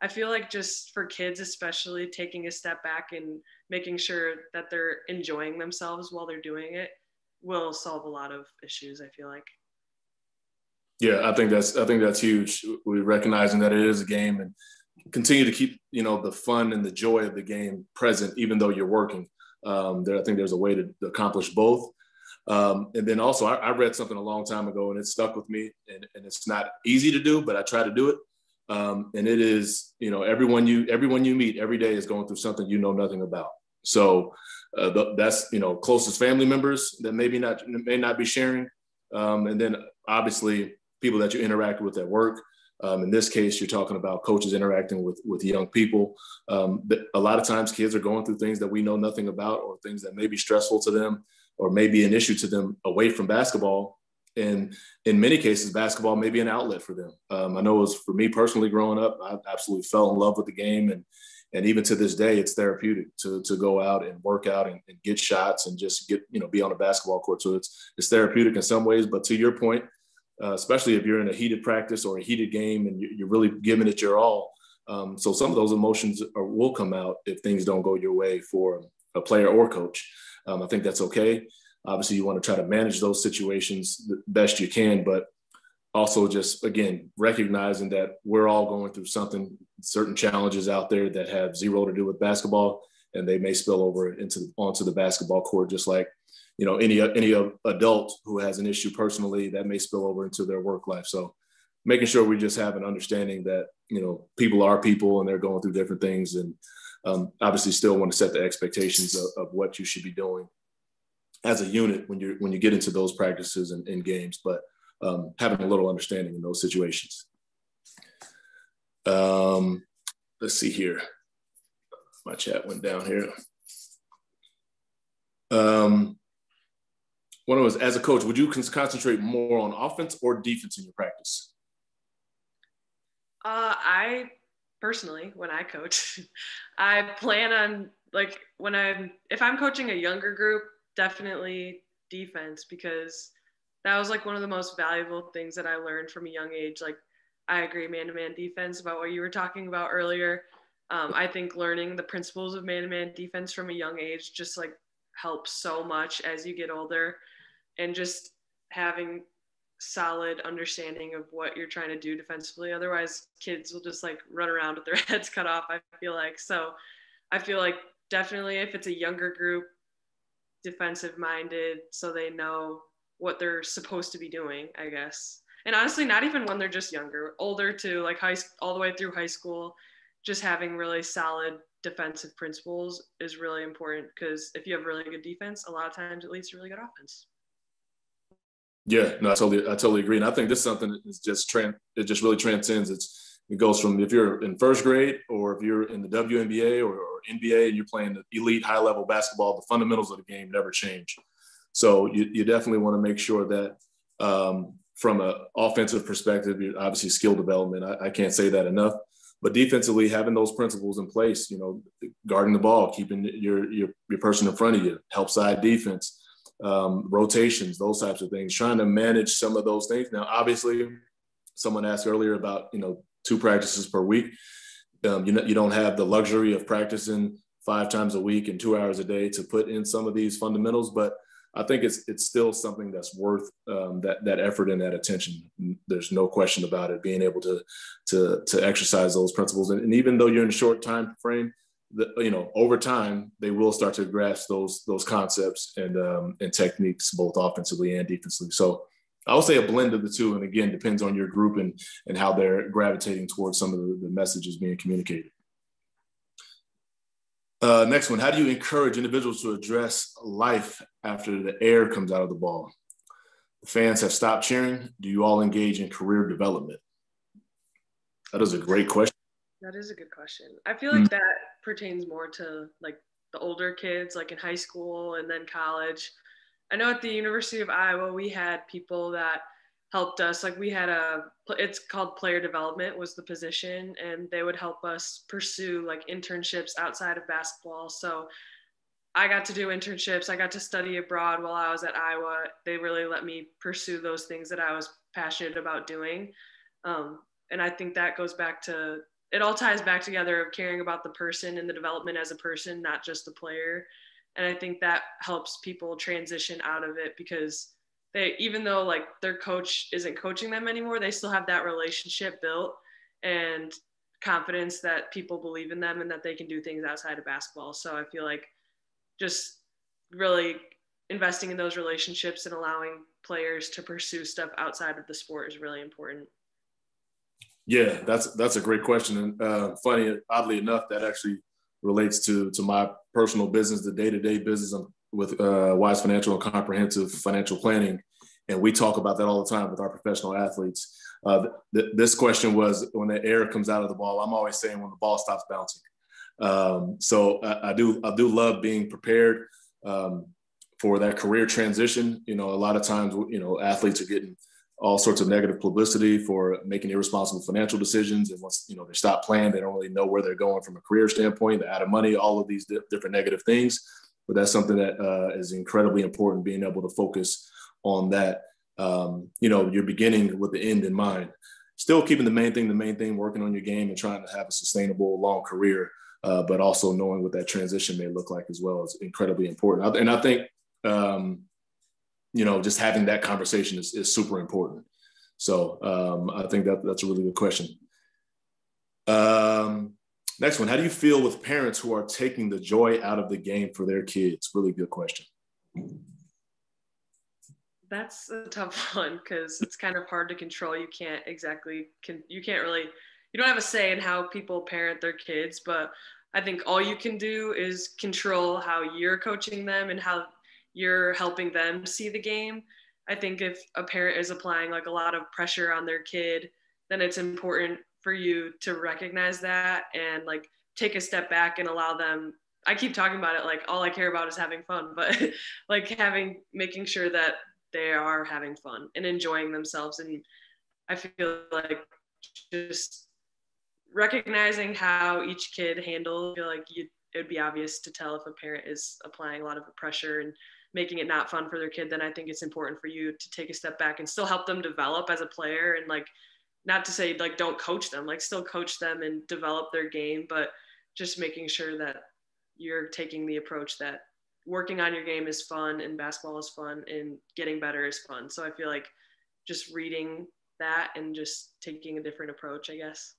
I feel like just for kids, especially, taking a step back and making sure that they're enjoying themselves while they're doing it will solve a lot of issues, I feel like. Yeah, I think that's huge. We're recognizing that it is a game, and continue to keep, the fun and the joy of the game present, even though you're working. I think there's a way to accomplish both. And then also, I read something a long time ago, and it stuck with me, and it's not easy to do, but I try to do it. And it is, everyone you meet every day is going through something you know nothing about. So that's, closest family members that may not be sharing. And then obviously people that you interact with at work. In this case, you're talking about coaches interacting with young people. A lot of times kids are going through things that we know nothing about, or things that may be stressful to them, or may be an issue to them away from basketball. And in many cases, basketball may be an outlet for them. I know it was for me personally growing up, I absolutely fell in love with the game. And even to this day, it's therapeutic to go out and work out and get shots and just be on a basketball court. So it's therapeutic in some ways. But to your point, especially if you're in a heated practice or a heated game and you're really giving it your all. So some of those emotions will come out if things don't go your way for a player or coach. I think that's okay. Obviously, you want to try to manage those situations the best you can, but also just, again, recognizing that we're all going through certain challenges out there that have zero to do with basketball, and they may spill over onto the basketball court, just like, any adult who has an issue personally that may spill over into their work life. So making sure we just have an understanding that, people are people and they're going through different things, and obviously still want to set the expectations of what you should be doing as a unit when you get into those practices and games, but having a little understanding in those situations. Let's see here. My chat went down here. One of us, as a coach, would you concentrate more on offense or defense in your practice? I personally, when I coach, I plan on if I'm coaching a younger group, definitely defense, because that was like one of the most valuable things that I learned from a young age. Like, I agree, man-to-man defense, about what you were talking about earlier. I think learning the principles of man-to-man defense from a young age just like helps so much as you get older, and just having solid understanding of what you're trying to do defensively. Otherwise, kids will just like run around with their heads cut off, I feel like. So I feel like definitely if it's a younger group, defensive minded, so they know what they're supposed to be doing, I guess. And honestly, not even when they're just younger, older too, like all the way through high school, just having really solid defensive principles is really important, because if you have really good defense, a lot of times it leads to really good offense. Yeah, no, I totally agree. And I think this is something that is it just really transcends. It goes from if you're in first grade or if you're in the WNBA or NBA and you're playing the elite high level basketball, the fundamentals of the game never change. So you definitely want to make sure that from an offensive perspective, obviously skill development, I can't say that enough, but defensively having those principles in place, guarding the ball, keeping your person in front of you, help side defense, rotations, those types of things, trying to manage some of those things. Now, obviously, someone asked earlier about, 2 practices per week. You don't have the luxury of practicing 5 times a week and 2 hours a day to put in some of these fundamentals, but I think it's still something that's worth that effort and that attention. There's no question about it, being able to exercise those principles. And even though you're in a short time frame, over time, they will start to grasp those concepts and techniques, both offensively and defensively. So I would say a blend of the two. And again, depends on your group and how they're gravitating towards some of the messages being communicated. Next one, how do you encourage individuals to address life after the air comes out of the ball? The fans have stopped cheering. Do you all engage in career development? That is a great question. That is a good question. I feel like that pertains more to like the older kids, like in high school and then college. I know at the University of Iowa, we had people that helped us. Like we had it's called player development was the position, and they would help us pursue like internships outside of basketball. So I got to do internships. I got to study abroad while I was at Iowa. They really let me pursue those things that I was passionate about doing. And I think that goes back to, it all ties back together of caring about the person and the development as a person, not just the player. And I think that helps people transition out of it, because they, even though like their coach isn't coaching them anymore, they still have that relationship built and confidence that people believe in them and that they can do things outside of basketball. So I feel like just really investing in those relationships and allowing players to pursue stuff outside of the sport is really important. Yeah, that's a great question. And funny, oddly enough, that actually relates to my personal business, the day-to-day business with Wise Financial and Comprehensive Financial Planning. And we talk about that all the time with our professional athletes. This question was, when the air comes out of the ball, I'm always saying when the ball stops bouncing. So I do love being prepared for that career transition. A lot of times, athletes are getting all sorts of negative publicity for making irresponsible financial decisions. And once, they stop playing, they don't really know where they're going from a career standpoint. They're out of money, all of these different negative things. But that's something that is incredibly important, being able to focus on that. You're beginning with the end in mind, still keeping the main thing, working on your game and trying to have a sustainable long career, but also knowing what that transition may look like as well is incredibly important. And I think, just having that conversation is super important. So I think that's a really good question. Next one, how do you feel with parents who are taking the joy out of the game for their kids? Really good question. That's a tough one, because it's kind of hard to control. You don't have a say in how people parent their kids, but I think all you can do is control how you're coaching them and how you're helping them see the game. I think if a parent is applying like a lot of pressure on their kid, then it's important for you to recognize that and like take a step back and allow them. I keep talking about it like all I care about is having fun, but like making sure that they are having fun and enjoying themselves. And I feel like just recognizing how each kid handles, I feel like it would be obvious to tell if a parent is applying a lot of pressure and making it not fun for their kid. Then I think it's important for you to take a step back and still help them develop as a player. And like, not to say like don't coach them, like still coach them and develop their game, but just making sure that you're taking the approach that working on your game is fun and basketball is fun and getting better is fun. So I feel like just reading that and just taking a different approach, I guess.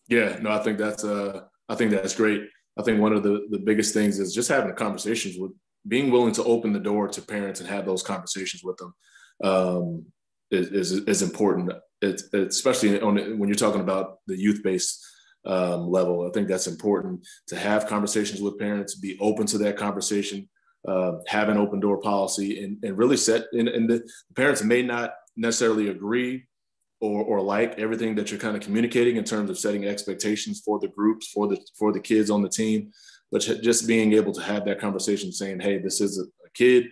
Yeah, no, I think that's great. I think one of the biggest things is just having conversations with, being willing to open the door to parents and have those conversations with them is important. It's especially when you're talking about the youth-based level. I think that's important to have conversations with parents, be open to that conversation, have an open door policy, and really set. And the parents may not necessarily agree or like everything that you're kind of communicating in terms of setting expectations for the groups, for the kids on the team, but just being able to have that conversation, saying, "Hey, this is a kid.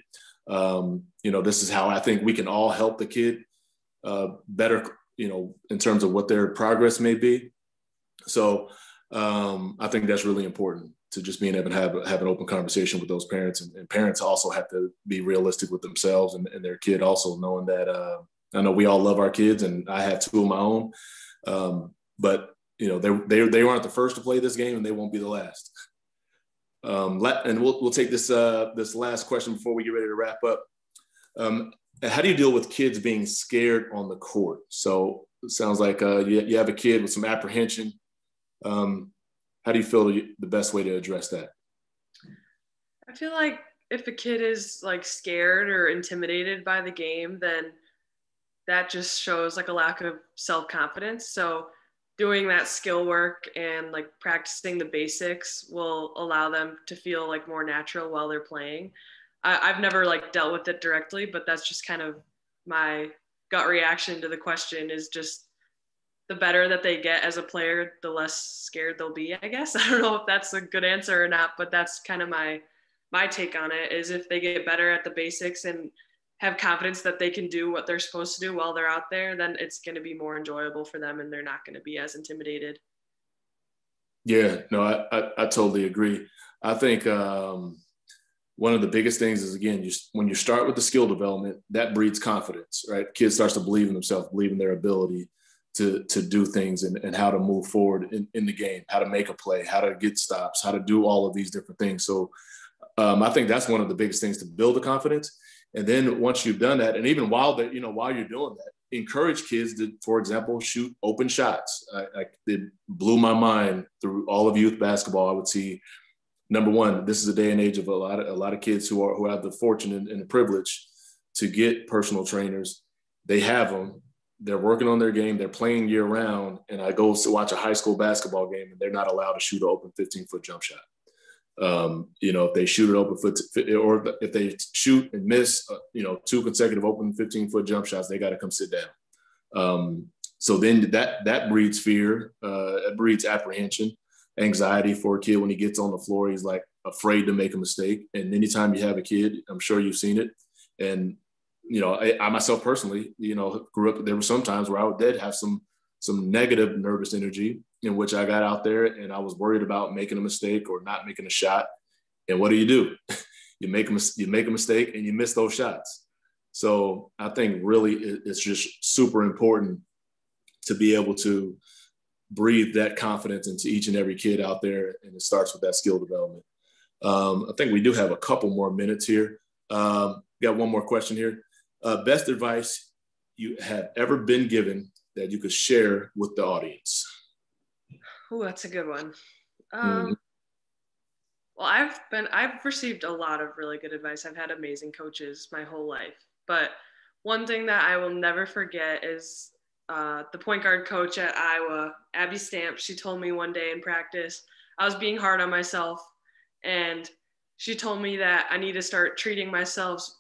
This is how I think we can all help the kid better. In terms of what their progress may be." So I think that's really important, to just being able to have an open conversation with those parents, and parents also have to be realistic with themselves and their kid, also knowing that I know we all love our kids, and I have two of my own, but they weren't the first to play this game, and they won't be the last. And we'll take this last question before we get ready to wrap up. How do you deal with kids being scared on the court? So it sounds like you have a kid with some apprehension. How do you feel the best way to address that? I feel like if a kid is like scared or intimidated by the game, then that just shows like a lack of self-confidence. So doing that skill work and like practicing the basics will allow them to feel like more natural while they're playing. I've never like dealt with it directly, but that's just kind of my gut reaction to the question, is just the better that they get as a player, the less scared they'll be, I guess. I don't know if that's a good answer or not, but that's kind of my take on it, is if they get better at the basics and have confidence that they can do what they're supposed to do while they're out there, then it's going to be more enjoyable for them and they're not going to be as intimidated. Yeah, no, I totally agree. I think one of the biggest things is, again, when you start with the skill development, that breeds confidence, right? Kids starts to believe in themselves, believe in their ability to do things and how to move forward in the game, how to make a play, how to get stops, how to do all of these different things. So I think that's one of the biggest things to build the confidence. And then once you've done that, and even while you're doing that, encourage kids to, for example, shoot open shots. It blew my mind through all of youth basketball. I would see, number one, this is a day and age of a lot of kids who have the fortune and the privilege to get personal trainers. They have them. They're working on their game. They're playing year round. And I go to watch a high school basketball game, and they're not allowed to shoot an open 15-foot jump shot. If they shoot an open foot, or if they shoot and miss, 2 consecutive open 15-foot jump shots, they got to come sit down. So then that breeds fear, it breeds apprehension, anxiety for a kid when he gets on the floor. He's like afraid to make a mistake. And anytime you have a kid, I'm sure you've seen it. And, I myself personally, grew up, there were some times where I did have some negative nervous energy, in which I got out there and I was worried about making a mistake or not making a shot. And what do? You make a mistake and you miss those shots. So I think really it's just super important to be able to breathe that confidence into each and every kid out there. And it starts with that skill development. I think we do have a couple more minutes here. Got one more question here. Best advice you have ever been given that you could share with the audience? Oh, that's a good one. Well, I've received a lot of really good advice. I've had amazing coaches my whole life. But one thing that I will never forget is the point guard coach at Iowa, Abby Stamp. She told me one day in practice, I was being hard on myself, and she told me that I need to start treating myself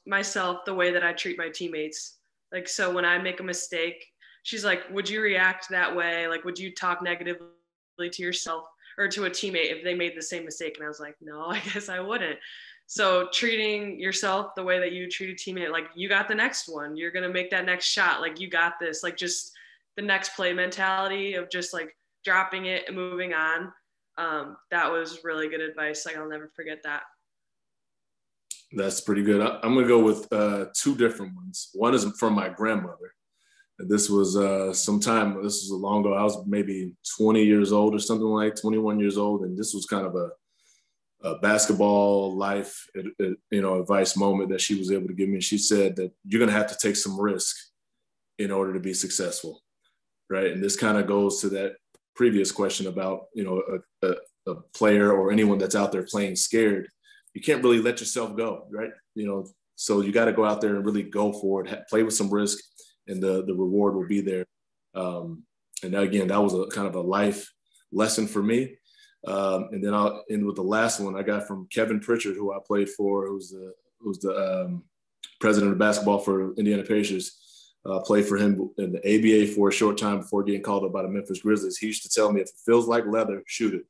the way that I treat my teammates. Like, so when I make a mistake, she's like, would you react that way? Like, would you talk negatively to yourself or to a teammate if they made the same mistake? And I was like, no, I guess I wouldn't. So treating yourself the way that you treat a teammate, like, you got the next one, you're going to make that next shot. Like, you got this, like, just the next play mentality of just like dropping it and moving on. That was really good advice. Like, I'll never forget that. That's pretty good. I'm going to go with 2 different ones. One is from my grandmother. This was this was a long ago. I was maybe 20 years old or something, like 21 years old. And this was kind of basketball life, advice moment that she was able to give me. She said that you're going to have to take some risk in order to be successful, right? And this kind of goes to that previous question about, a player or anyone that's out there playing scared. You can't really let yourself go, right? So you got to go out there and really go for it, play with some risk, and the reward will be there. And again, that was a kind of a life lesson for me. And then I'll end with the last one I got from Kevin Pritchard, who I played for, who's the president of basketball for Indiana Pacers. Played for him in the ABA for a short time before getting called up by the Memphis Grizzlies. He used to tell me, if it feels like leather, shoot it.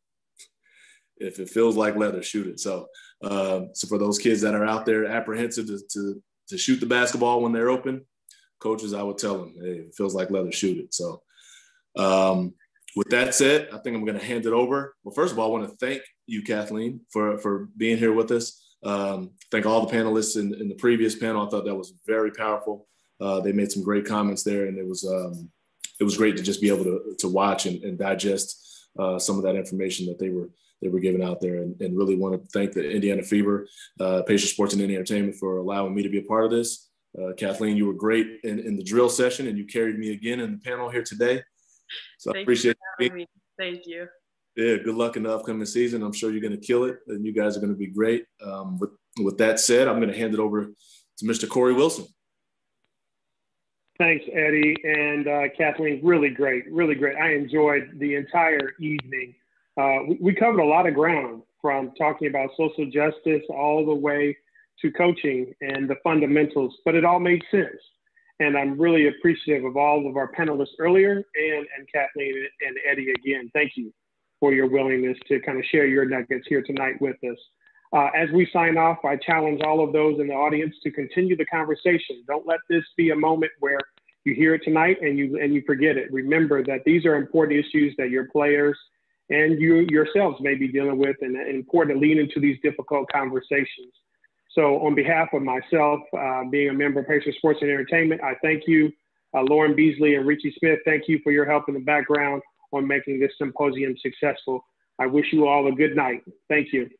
If it feels like leather, shoot it. So for those kids that are out there apprehensive to shoot the basketball when they're open, coaches, I would tell them, hey, if it feels like leather, shoot it. So with that said, I think I'm going to hand it over. Well, first of all, I want to thank you, Kathleen, for being here with us. Thank all the panelists in the previous panel. I thought that was very powerful. They made some great comments there, and it was great to just be able to watch and digest some of that information that they were giving out there, and really want to thank the Indiana Fever, Pacers Sports and Entertainment for allowing me to be a part of this. Kathleen, you were great in the drill session, and you carried me again in the panel here today. So I appreciate it. Thank you. Yeah, good luck in the upcoming season. I'm sure you're going to kill it, and you guys are going to be great. With that said, I'm going to hand it over to Mr. Corey Wilson. Thanks, Eddie and Kathleen. Really great, really great. I enjoyed the entire evening. We covered a lot of ground, from talking about social justice all the way to coaching and the fundamentals, but it all made sense. And I'm really appreciative of all of our panelists earlier, and Kathleen and Eddie again. Thank you for your willingness to kind of share your nuggets here tonight with us. As we sign off, I challenge all of those in the audience to continue the conversation. Don't let this be a moment where you hear it tonight and you forget it. Remember that these are important issues that your players and you yourselves may be dealing with, and important to lean into these difficult conversations. So on behalf of myself, being a member of Pacers Sports and Entertainment, I thank you. Lauren Beasley and Richie Smith, thank you for your help in the background on making this symposium successful. I wish you all a good night. Thank you.